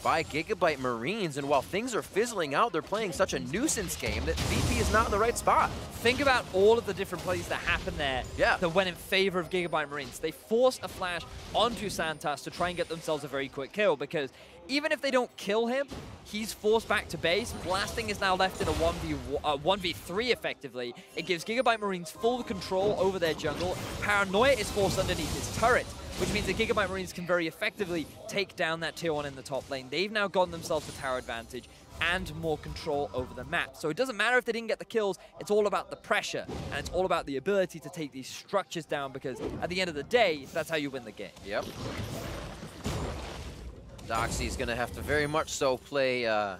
by GIGABYTE Marines, and while things are fizzling out, they're playing such a nuisance game that VP is not in the right spot. Think about all of the different plays that happened there that went in favor of GIGABYTE Marines. They forced a flash onto Santos to try and get themselves a very quick kill, because even if they don't kill him, he's forced back to base. Blasting is now left in a 1v3 effectively. It gives GIGABYTE Marines full control over their jungle. Paranoia is forced underneath his turret, which means that GIGABYTE Marines can very effectively take down that tier 1 in the top lane. They've now gotten themselves a tower advantage and more control over the map. So it doesn't matter if they didn't get the kills, it's all about the pressure, and it's all about the ability to take these structures down, because at the end of the day, that's how you win the game. Yep. Doxy's gonna have to very much so play a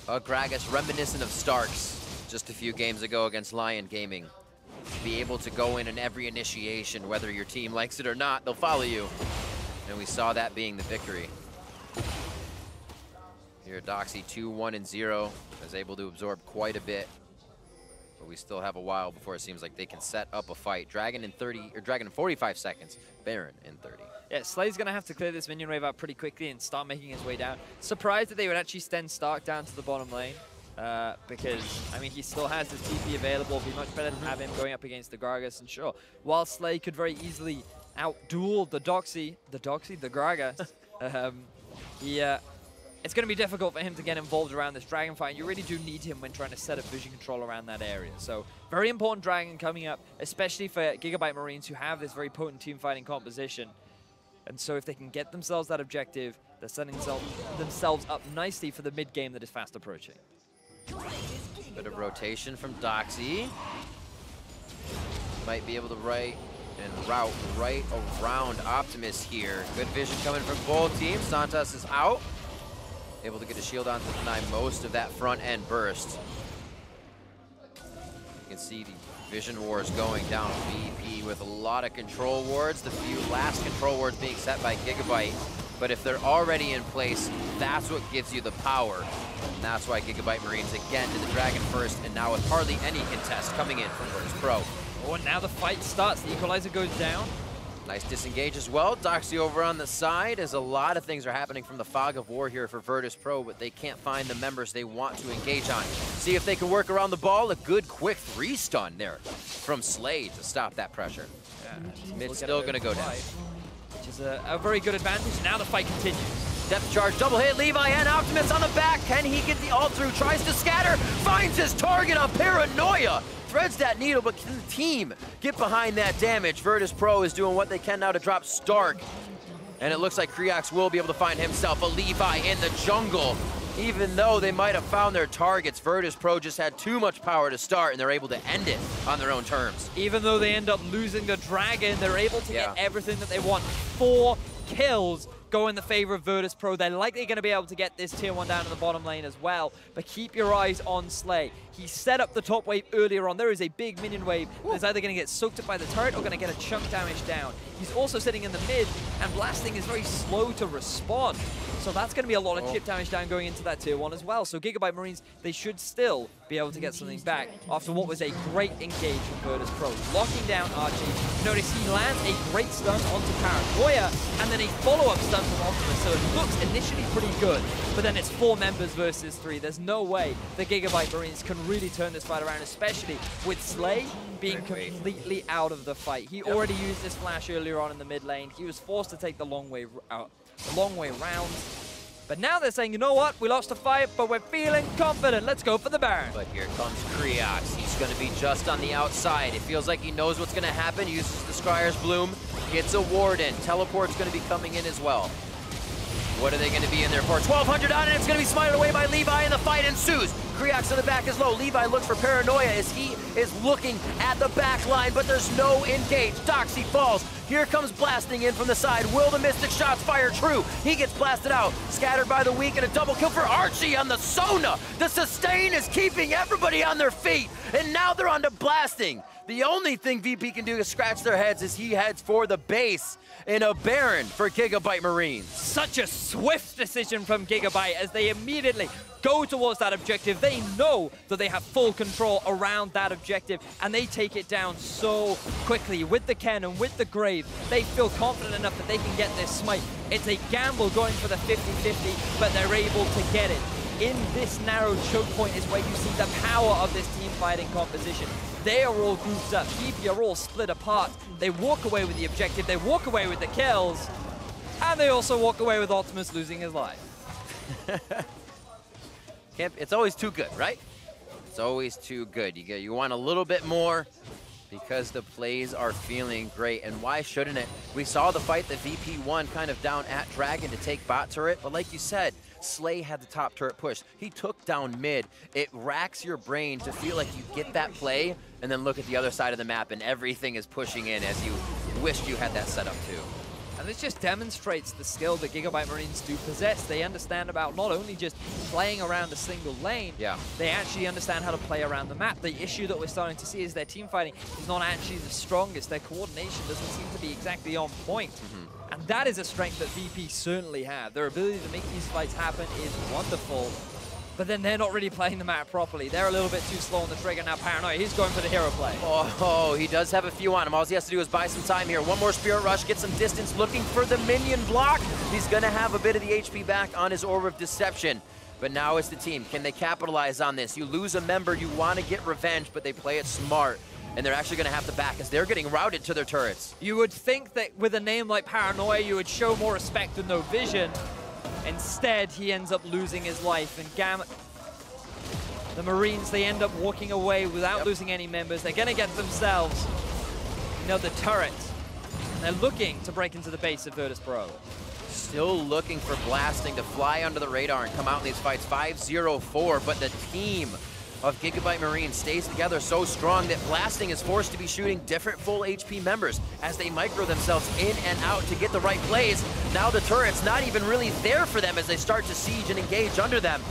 Gragas reminiscent of Starks just a few games ago against Lion Gaming. Be able to go in every initiation, whether your team likes it or not, they'll follow you. And we saw that being the victory. Here, Doxy 2-1-0 is able to absorb quite a bit, but we still have a while before it seems like they can set up a fight. Dragon in 45 seconds, Baron in 30. Yeah, Slay's gonna have to clear this minion wave out pretty quickly and start making his way down. Surprised that they would actually send Stark down to the bottom lane. Because, I mean, he still has his TP available. It'd be much better to have him going up against the Gragas. And sure, while Slay could very easily out-duel the Gragas, it's going to be difficult for him to get involved around this dragon fight. And you really do need him when trying to set up vision control around that area. So, very important dragon coming up, especially for GIGABYTE Marines who have this very potent team fighting composition. And so if they can get themselves that objective, they're setting themselves up nicely for the mid-game that is fast approaching. Bit of rotation from Doxy. Might be able to route right around Optimus here. Good vision coming from both teams. Santos is out. Able to get a shield on to deny most of that front end burst. You can see the vision wars going down. VP with a lot of control wards. The few last control wards being set by GIGABYTE. But if they're already in place, that's what gives you the power. And that's why GIGABYTE Marines again to the Dragon first, and now with hardly any contest coming in from Virtus.pro. Oh, and now the fight starts. The Equalizer goes down. Nice disengage as well. Doxy over on the side, as a lot of things are happening from the fog of war here for Virtus.pro, but they can't find the members they want to engage on. See if they can work around the ball. A good quick 3-stun there from Slay to stop that pressure. Yeah, mid's still going to go down. Which is a very good advantage. Now the fight continues. Depth charge, double hit, Levi and Optimus on the back. Can he get the ult through? Tries to scatter, finds his target on Paranoia. Threads that needle, but can the team get behind that damage? Virtus.pro is doing what they can now to drop Stark. And it looks like Kreox will be able to find himself a Levi in the jungle. Even though they might have found their targets, Virtus.pro just had too much power to start, and they're able to end it on their own terms. Even though they end up losing the dragon, they're able to get everything that they want. 4 kills go in the favor of Virtus.pro. They're likely going to be able to get this tier 1 down in the bottom lane as well, but keep your eyes on Slay. He set up the top wave earlier on. There is a big minion wave that's either going to get soaked up by the turret or going to get a chunk damage down. He's also sitting in the mid, and Blasting is very slow to respond. So that's going to be a lot of chip damage down going into that tier 1 as well. So GIGABYTE Marines, they should still be able to get something back after what was a great engage from Virtus.pro. Locking down Archie. Notice he lands a great stun onto Paranoia, and then a follow-up stun from Optimus. So it looks initially pretty good, but then it's 4 members versus 3. There's no way the GIGABYTE Marines can really turn this fight around, especially with Slay being completely out of the fight. He already used his flash earlier on in the mid lane. He was forced to take the long way round. But now they're saying, you know what, we lost a fight, but we're feeling confident. Let's go for the Baron. But here comes Kreox. He's going to be just on the outside. It feels like he knows what's going to happen. Uses the Scryer's Bloom, gets a ward in. Teleport's going to be coming in as well. What are they going to be in there for? 1,200 on it. It's going to be smited away by Levi, and the fight ensues. Kreox on the back is low. Levi looks for Paranoia as he is looking at the back line, but there's no engage. Doxy falls. Here comes Blasting in from the side. Will the Mystic shots fire true? He gets blasted out. Scattered by the weak, and a double kill for Archie on the Sona. The sustain is keeping everybody on their feet, and now they're on to Blasting. The only thing VP can do is scratch their heads as he heads for the base in a Baron for GIGABYTE Marines. Such a swift decision from GIGABYTE as they immediately go towards that objective. They know that they have full control around that objective, and they take it down so quickly with the Cannon, with the Grave. They feel confident enough that they can get this smite. It's a gamble going for the 50-50, but they're able to get it. In this narrow choke point is where you see the power of this team fighting composition. They are all grouped up. VP are all split apart. They walk away with the objective. They walk away with the kills. And they also walk away with Optimus losing his life. It's always too good, right? It's always too good. You want a little bit more because the plays are feeling great. And why shouldn't it? We saw the fight that VP won kind of down at Dragon to take bot turret. But like you said, Slay had the top turret push. He took down mid. It racks your brain to feel like you get that play and then look at the other side of the map and everything is pushing in as you wished you had that set up too. And this just demonstrates the skill that GIGABYTE Marines do possess. They understand about not only just playing around a single lane, they actually understand how to play around the map. The issue that we're starting to see is their team fighting is not actually the strongest. Their coordination doesn't seem to be exactly on point. And that is a strength that VP certainly have. Their ability to make these fights happen is wonderful. But then they're not really playing the map properly. They're a little bit too slow on the trigger. Now Paranoia, he's going for the hero play. Oh, he does have a few on him. All he has to do is buy some time here. One more Spirit Rush, get some distance, looking for the minion block. He's gonna have a bit of the HP back on his Orb of Deception. But now it's the team. Can they capitalize on this? You lose a member, you wanna get revenge, but they play it smart. And they're actually gonna have to back as they're getting routed to their turrets. You would think that with a name like Paranoia, you would show more respect and no vision. Instead, he ends up losing his life. And GAM, the Marines, they end up walking away without losing any members. They're gonna get themselves, the turret. And they're looking to break into the base of Virtus.pro. Still looking for Blasting to fly under the radar and come out in these fights. 5-0-4, but the team of GIGABYTE Marines stays together so strong that Blasting is forced to be shooting different full HP members as they micro themselves in and out to get the right plays. Now the turret's not even really there for them as they start to siege and engage under them.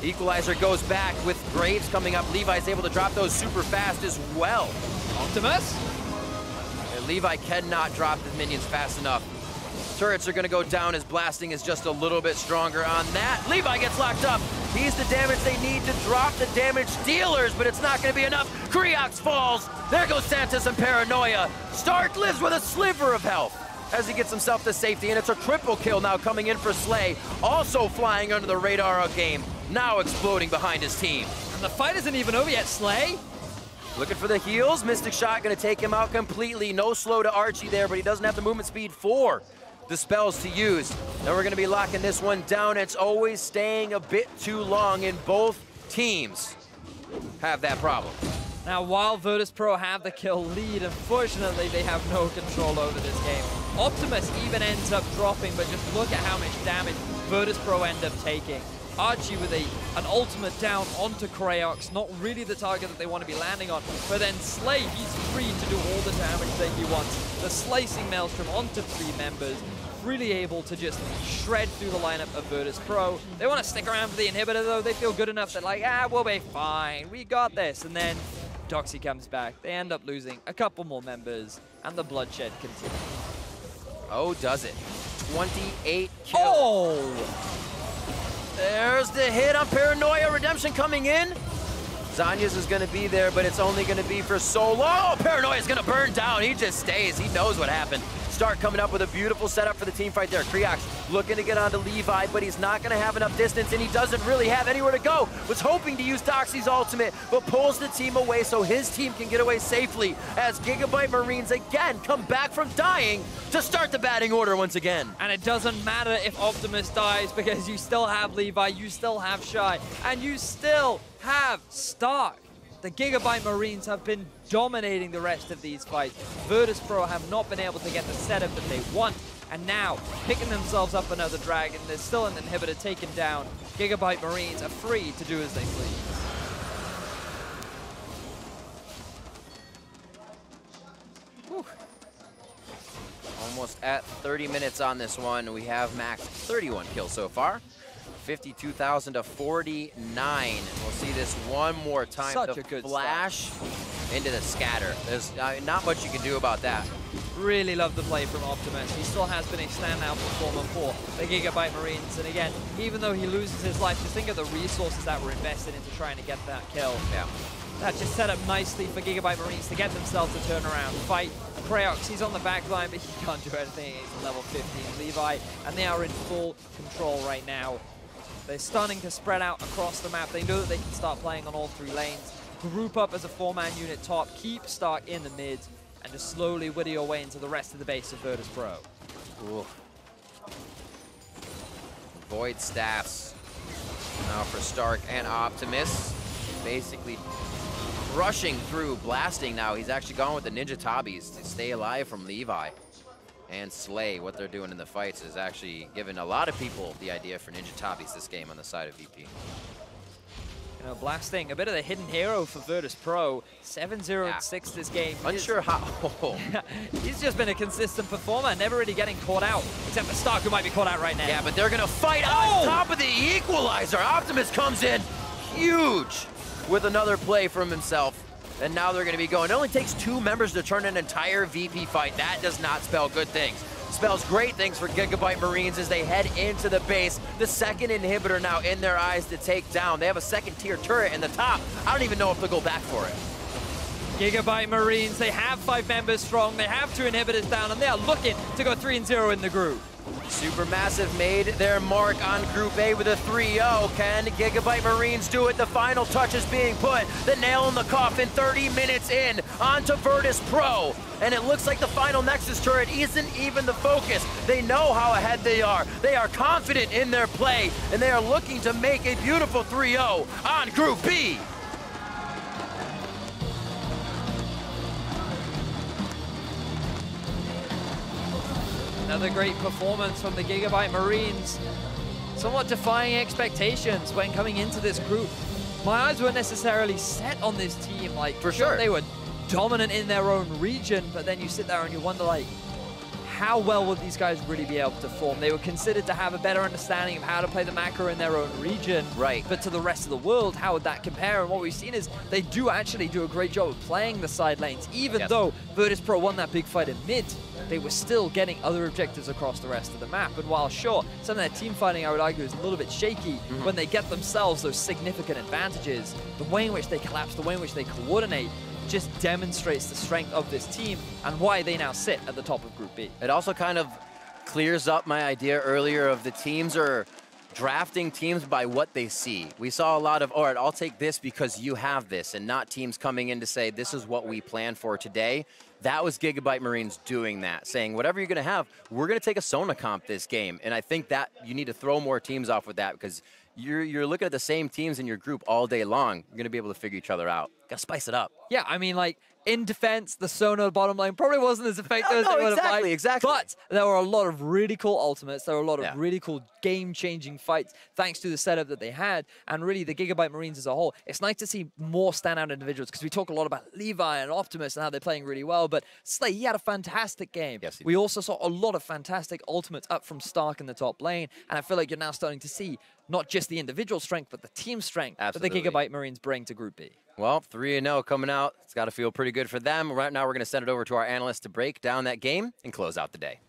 Equalizer goes back with Graves coming up. Levi's able to drop those super fast as well. Optimus? And Levi cannot drop the minions fast enough. Turrets are gonna go down as Blasting is just a little bit stronger on that. Levi gets locked up. He's the damage they need to drop the damage dealers, but it's not gonna be enough. Kriox falls. There goes Santos and Paranoia. Stark lives with a sliver of health as he gets himself to safety, and it's a triple kill now coming in for Slay. Also flying under the radar of Game, now exploding behind his team. And the fight isn't even over yet, Slay. Looking for the heals. Mystic Shot gonna take him out completely. No slow to Archie there, but he doesn't have the movement speed for the spells to use. Now we're gonna be locking this one down. It's always staying a bit too long, and both teams have that problem. Now, while Virtus.pro have the kill lead, unfortunately, they have no control over this game. Optimus even ends up dropping, but just look at how much damage Virtus.pro end up taking. Archie with an ultimate down onto Kriox, not really the target that they want to be landing on, but then Slay, he's free to do all the damage that he wants. The slicing Maelstrom onto 3 members, really able to just shred through the lineup of Virtus.pro. They want to stick around for the inhibitor though. They feel good enough that like, we'll be fine, we got this. And then Doxy comes back. They end up losing a couple more members, and the bloodshed continues. Oh, does it? 28 kills. Oh! There's the hit on Paranoia. Redemption coming in. Zanya's is going to be there, but it's only going to be for solo. Oh, Paranoia's going to burn down. He just stays. He knows what happened. Stark coming up with a beautiful setup for the team fight there. Kriox looking to get onto Levi, but he's not going to have enough distance, and he doesn't really have anywhere to go. Was hoping to use Doxy's ultimate, but pulls the team away so his team can get away safely as GIGABYTE Marines again come back from dying to start the batting order once again. And it doesn't matter if Optimus dies because you still have Levi, you still have Shy, and you still have Stark. The GIGABYTE Marines have been dominating the rest of these fights. Virtus.pro have not been able to get the setup that they want, and now picking themselves up another dragon. There's still an inhibitor taken down. GIGABYTE Marines are free to do as they please. Whew. Almost at 30 minutes on this one. We have maxed 31 kills so far. 52,000 to 49. We'll see this one more time. Such the a good flash into the scatter. There's not much you can do about that. Really love the play from Optimus. He still has been a standout performer for the GIGABYTE Marines. And again, even though he loses his life, just think of the resources that were invested into trying to get that kill. Yeah. That just set up nicely for GIGABYTE Marines to get themselves a turnaround fight. Kraox, he's on the back line, but he can't do anything. He's level 15 Levi, and they are in full control right now. They're starting to spread out across the map. They know that they can start playing on all 3 lanes. Group up as a 4-man unit top, keep Stark in the mid, and just slowly whittle your way into the rest of the base of Virtus.pro. Ooh. Void staffs now for Stark and Optimus. Basically rushing through, blasting now. He's actually gone with the Ninja Tabis to stay alive from Levi. And Slay, what they're doing in the fights is actually giving a lot of people the idea for Ninja Tabis this game on the side of VP. You know, blasting, a bit of the hidden hero for Virtus.pro. 7-0-6 this game. Unsure how. He's just been a consistent performer, never really getting caught out, except for Stark, who might be caught out right now. Yeah, but they're gonna fight on top of the equalizer. Optimus comes in huge with another play from himself. And now they're gonna be going. It only takes 2 members to turn an entire VP fight. That does not spell good things. Spells great things for GIGABYTE Marines as they head into the base. The second inhibitor now in their eyes to take down. They have a 2nd-tier turret in the top. I don't even know if they'll go back for it. GIGABYTE Marines, they have 5 members strong, they have 2 inhibitors down, and they are looking to go 3-0 in the group. Supermassive made their mark on Group A with a 3-0. Can GIGABYTE Marines do it? The final touch is being put. The nail in the coffin 30 minutes in onto Virtus.pro. And it looks like the final Nexus turret isn't even the focus. They know how ahead they are. They are confident in their play, and they are looking to make a beautiful 3-0 on Group B. Another great performance from the GIGABYTE Marines. Somewhat defying expectations when coming into this group. My eyes weren't necessarily set on this team. Like, for sure, they were dominant in their own region, but then you sit there and you wonder, like, how well will these guys really be able to form? They were considered to have a better understanding of how to play the macro in their own region. Right. But to the rest of the world, how would that compare? And what we've seen is they do actually do a great job of playing the side lanes. Even though Virtus.pro won that big fight in mid, they were still getting other objectives across the rest of the map. And while sure, some of their team fighting, I would argue, is a little bit shaky, when they get themselves those significant advantages, the way in which they collapse, the way in which they coordinate, just demonstrates the strength of this team and why they now sit at the top of Group B. It also kind of clears up my idea earlier of the teams are drafting teams by what they see. We saw a lot of, all right, I'll take this because you have this, and not teams coming in to say, this is what we plan for today. That was GIGABYTE Marines doing that, saying, whatever you're going to have, we're going to take a Sona comp this game. And I think that you need to throw more teams off with that, because you're looking at the same teams in your group all day long. You're going to be able to figure each other out. Got to spice it up. Yeah, I mean, like, in defense, the Sona bottom lane probably wasn't as effective as they would have liked. Exactly. But there were a lot of really cool ultimates. There were a lot of really cool game-changing fights thanks to the setup that they had. And really, the GIGABYTE Marines as a whole, it's nice to see more standout individuals, because we talk a lot about Levi and Optimus and how they're playing really well. But Slay, he had a fantastic game. Yes, he did. We also saw a lot of fantastic ultimates up from Stark in the top lane. And I feel like you're now starting to see not just the individual strength, but the team strength that the GIGABYTE Marines bring to Group B. Well, 3-0 coming out. It's got to feel pretty good for them. Right now, we're going to send it over to our analyst to break down that game and close out the day.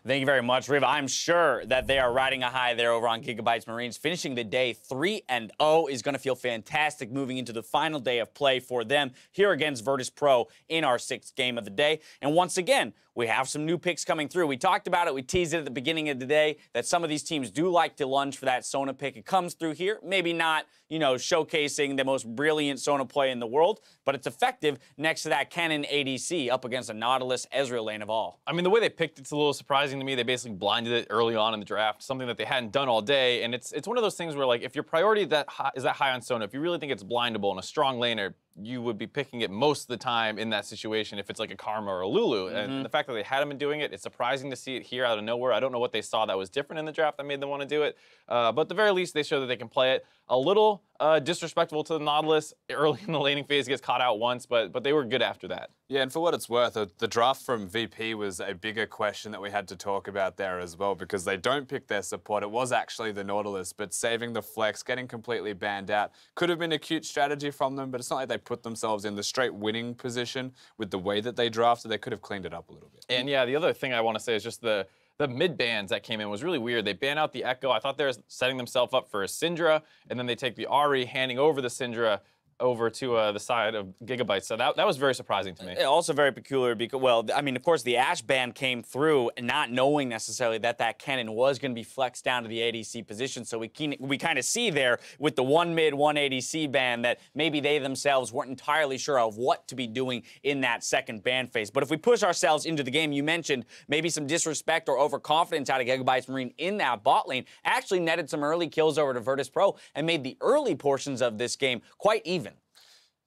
Thank you very much, Riva. I'm sure that they are riding a high there over on GIGABYTE's Marines. Finishing the day 3-0 is going to feel fantastic moving into the final day of play for them here against Virtus.pro in our 6th game of the day. And once again, we have some new picks coming through. We talked about it. We teased it at the beginning of the day that some of these teams do like to lunge for that Sona pick. It comes through here. Maybe not, you know, showcasing the most brilliant Sona play in the world, but it's effective next to that Cannon ADC up against a Nautilus Ezreal lane of all. I mean, the way they picked it's a little surprising to me. They basically blinded it early on in the draft, something that they hadn't done all day. And it's one of those things where, like, if your priority is that high on Sona, if you really think it's blindable and a strong laner, you would be picking it most of the time in that situation if it's like a Karma or a Lulu. And the fact that they hadn't been doing it, it's surprising to see it here out of nowhere. I don't know what they saw that was different in the draft that made them want to do it. But at the very least, they show that they can play it. A little disrespectful to the Nautilus. Early in the laning phase, gets caught out once, but they were good after that. Yeah, and for what it's worth, the draft from VP was a bigger question that we had to talk about there as well, because they don't pick their support. It was actually the Nautilus, but saving the flex, getting completely banned out, could have been a cute strategy from them, but it's not like they put themselves in the straight winning position with the way that they drafted. They could have cleaned it up a little bit. And yeah, the other thing I want to say is just the mid bans that came in was really weird. They ban out the Echo. I thought they were setting themselves up for a Syndra, and then they take the Ahri, handing over the Syndra over to the side of GIGABYTE. So that was very surprising to me. Also very peculiar because, well, I mean, of course, the Ashe ban came through not knowing necessarily that cannon was going to be flexed down to the ADC position. So we kind of see there with the one mid, one ADC ban that maybe they themselves weren't entirely sure of what to be doing in that second ban phase. But if we push ourselves into the game, you mentioned maybe some disrespect or overconfidence out of GIGABYTE's Marine in that bot lane. Actually netted some early kills over to Virtus.pro and made the early portions of this game quite even.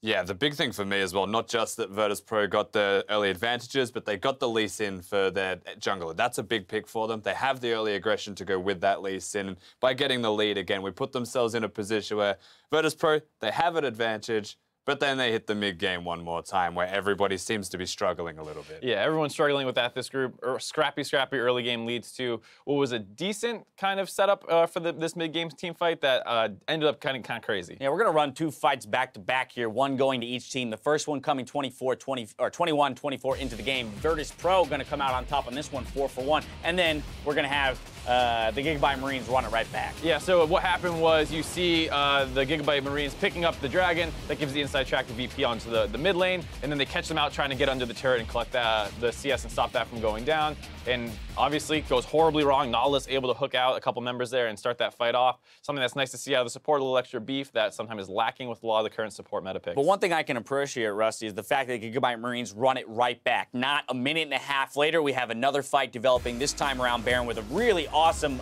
Yeah, the big thing for me as well, not just that Virtus.pro got the early advantages, but they got the Lee Sin for their jungler. That's a big pick for them. They have the early aggression to go with that Lee Sin. And by getting the lead again, we put themselves in a position where Virtus.pro, they have an advantage, but then they hit the mid-game one more time where everybody seems to be struggling a little bit. Yeah, everyone's struggling with that. This group, scrappy early game leads to what was a decent kind of setup for this mid-game team fight that ended up kind of crazy. Yeah, we're going to run two fights back-to-back here, one going to each team. The first one coming 21-24 into the game. Virtus.pro going to come out on top on this one, 4-for-1. And then we're going to have the GIGABYTE Marines run it right back. Yeah, so what happened was you see the GIGABYTE Marines picking up the Dragon. That gives the inside track to VP onto the mid lane, and then they catch them out trying to get under the turret and collect the CS and stop that from going down. And obviously, it goes horribly wrong. Nautilus able to hook out a couple members there and start that fight off. Something that's nice to see out of the support, a little extra beef that sometimes is lacking with a lot of the current support meta picks. But one thing I can appreciate, Rusty, is the fact that the GIGABYTE Marines run it right back. Not a minute and a half later, we have another fight developing, this time around Baron with a really awesome,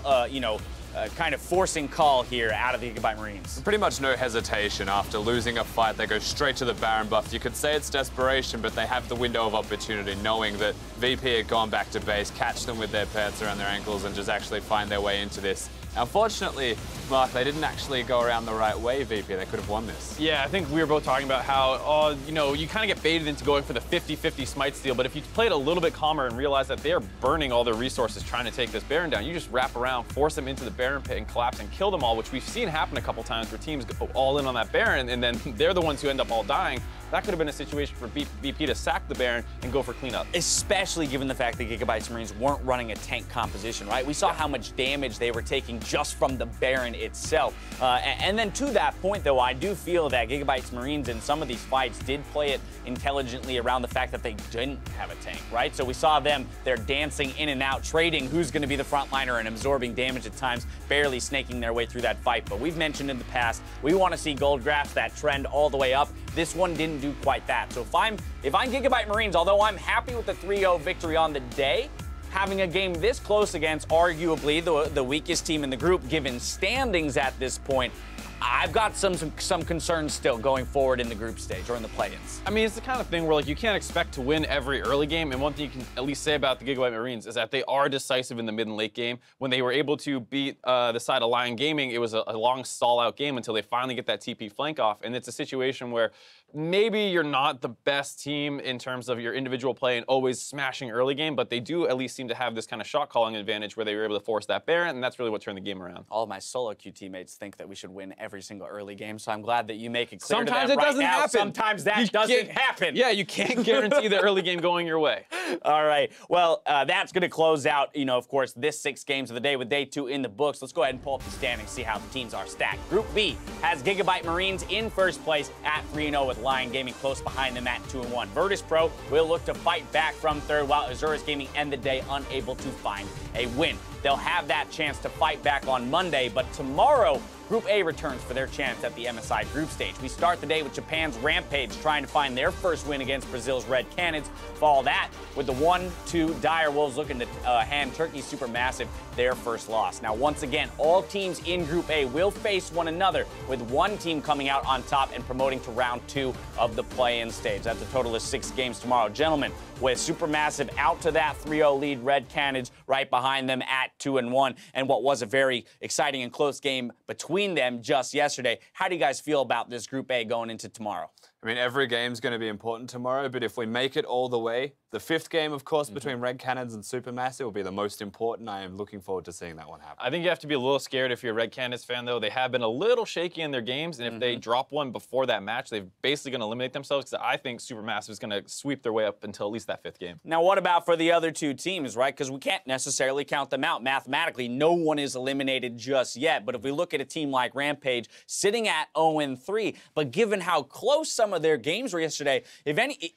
kind of forcing call here out of the GIGABYTE Marines. Pretty much no hesitation. After losing a fight, they go straight to the Baron buff. You could say it's desperation, but they have the window of opportunity, knowing that VP had gone back to base, catch them with their pants around their ankles, and just actually find their way into this. Unfortunately, Mark, they didn't actually go around the right way, VP. They could have won this. Yeah, I think we were both talking about how, you kind of get baited into going for the 50-50 smite steal, but if you play it a little bit calmer and realize that they are burning all their resources trying to take this Baron down, you just wrap around, force them into the Baron pit and collapse and kill them all, which we've seen happen a couple times where teams go all in on that Baron, and then they're the ones who end up all dying. That could have been a situation for VP to sack the Baron and go for cleanup. Especially given the fact that GIGABYTE's Marines weren't running a tank composition, right? We saw how much damage they were taking just from the Baron itself. And then to that point, though, I do feel that GIGABYTE's Marines in some of these fights did play it intelligently around the fact that they didn't have a tank, right? So we saw them, they're dancing in and out, trading who's going to be the frontliner and absorbing damage at times, barely snaking their way through that fight. But we've mentioned in the past, we want to see gold graph that trend all the way up. This one didn't do quite that. So if I'm GIGABYTE Marines, although I'm happy with the 3-0 victory on the day, having a game this close against arguably the weakest team in the group, given standings at this point, I've got some concerns still going forward in the group stage or in the play-ins. I mean, it's the kind of thing where you can't expect to win every early game, and one thing you can at least say about the GIGABYTE Marines is that they are decisive in the mid and late game. When they were able to beat the side of Lion Gaming, it was a long stall-out game until they finally get that TP flank off, and it's a situation where maybe you're not the best team in terms of your individual play and always smashing early game, but they do at least seem to have this kind of shot calling advantage where they were able to force that Baron, and that's really what turned the game around. All of my solo queue teammates think that we should win every single early game, so I'm glad that you make it clear Sometimes to them it doesn't happen. Sometimes that doesn't happen. Yeah, you can't guarantee the early game going your way. All right. Well, that's going to close out, of course, this 6 games of the day with day 2 in the books. Let's go ahead and pull up the standings, see how the teams are stacked. Group B has GIGABYTE Marines in first place at 3-0 with Lion Gaming close behind them at 2-1. Virtus.pro will look to fight back from third, while Azurus Gaming end the day unable to find a win. They'll have that chance to fight back on Monday, but tomorrow, Group A returns for their chance at the MSI group stage. We start the day with Japan's Rampage trying to find their first win against Brazil's Red Cannons. Follow that with the 1-2 Dire Wolves looking to hand Turkey Supermassive their first loss. Now, once again, all teams in Group A will face one another, with one team coming out on top and promoting to round 2 of the play-in stage. That's a total of 6 games tomorrow. Gentlemen, with Supermassive out to that 3-0 lead, Red Cannons right behind them at 2-1, and what was a very exciting and close game between between them just yesterday. How do you guys feel about this Group A going into tomorrow? I mean, every game's going to be important tomorrow, but if we make it all the way, the 5th game, of course, between Red Cannons and Supermassive will be the most important. I am looking forward to seeing that one happen. I think you have to be a little scared if you're a Red Cannons fan, though. They have been a little shaky in their games, and if they drop one before that match, they're basically going to eliminate themselves, because I think Supermassive is going to sweep their way up until at least that 5th game. Now, what about for the other two teams, right? Because we can't necessarily count them out. Mathematically, no one is eliminated just yet. But if we look at a team like Rampage sitting at 0-3, but given how close some of their games were yesterday,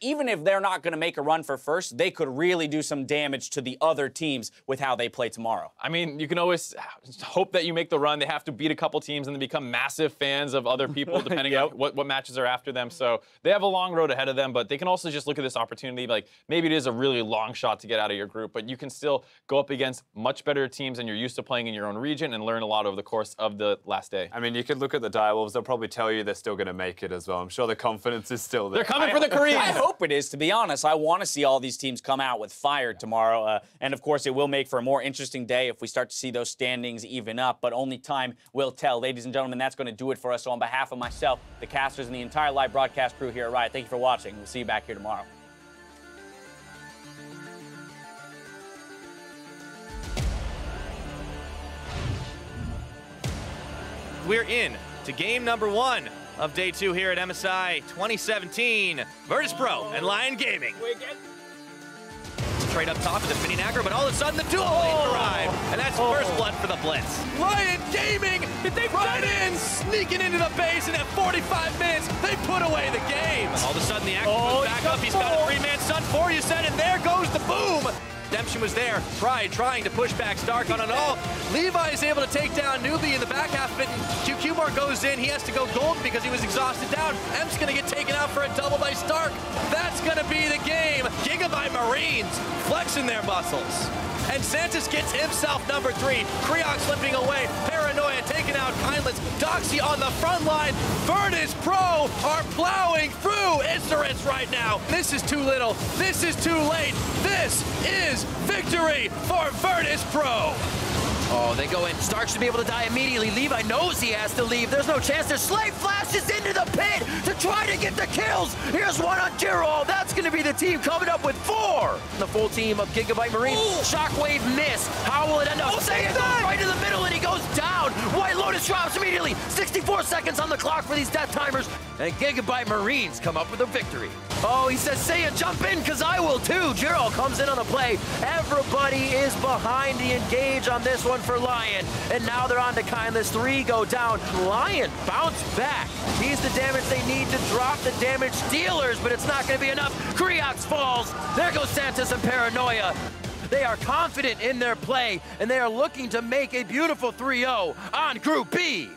even if they're not going to make a run for first, they could really do some damage to the other teams with how they play tomorrow. I mean, you can always hope that you make the run. They have to beat a couple teams and then become massive fans of other people, depending on what matches are after them. So they have a long road ahead of them, but they can also just look at this opportunity. Like, maybe it is a really long shot to get out of your group, but you can still go up against much better teams than you're used to playing in your own region and learn a lot over the course of the last day. I mean, you could look at the Direwolves. They'll probably tell you they're still going to make it as well. I'm sure the confidence is still there. They're coming for the Koreans. I hope it is, to be honest. I want to see all these teams come out with fire tomorrow. And, of course, it will make for a more interesting day if we start to see those standings even up. But only time will tell. Ladies and gentlemen, that's going to do it for us. So on behalf of myself, the casters, and the entire live broadcast crew here at Riot, thank you for watching. We'll see you back here tomorrow. We're in to game number 1 of day 2 here at MSI 2017. Virtus.pro and Lion Gaming. Straight up top of the spinning aggro, but all of a sudden the dual lanes arrive, and that's first blood for the Blitz. Lion Gaming, they right in, sneaking into the base, and at 45 minutes, they put away the game. All of a sudden the action goes back up, he's got a 3-man stun for you, said, and there goes the boom. Redemption was there. Pride trying to push back Stark on an all. Levi is able to take down Newbie in the back half of it. QQmore goes in. He has to go gold because he was exhausted down. M's going to get taken out for a double by Stark. That's going to be the game. GIGABYTE Marines flexing their muscles. And Santos gets himself number 3. Creox slipping away. Paranoia taking out Kindless. Doxy on the front line. Virtus.pro are plowing through Isurus right now. This is too little. This is too late. This is victory for Virtus.pro. Oh, they go in. Stark should be able to die immediately. Levi knows he has to leave. There's no chance. There's Slave flashes into the pit to try to get the kills. Here's one on Girol. That's going to be the team coming up with 4. The full team of GIGABYTE Marines. Shockwave miss. How will it end up? Say it goes right in the middle and he goes down. White Lotus drops immediately. 64 seconds on the clock for these death timers. And GIGABYTE Marines come up with a victory. Oh, he says, Seiya, jump in, because I will too. Girol comes in on the play. Everybody is behind the engage on this one for Lion. And now they're on to Kindless. 3 go down. Lion bounce back. He's the damage they need to drop the damage dealers, but it's not going to be enough. Creox falls. There goes Santos and Paranoia. They are confident in their play, and they are looking to make a beautiful 3-0 on Group B.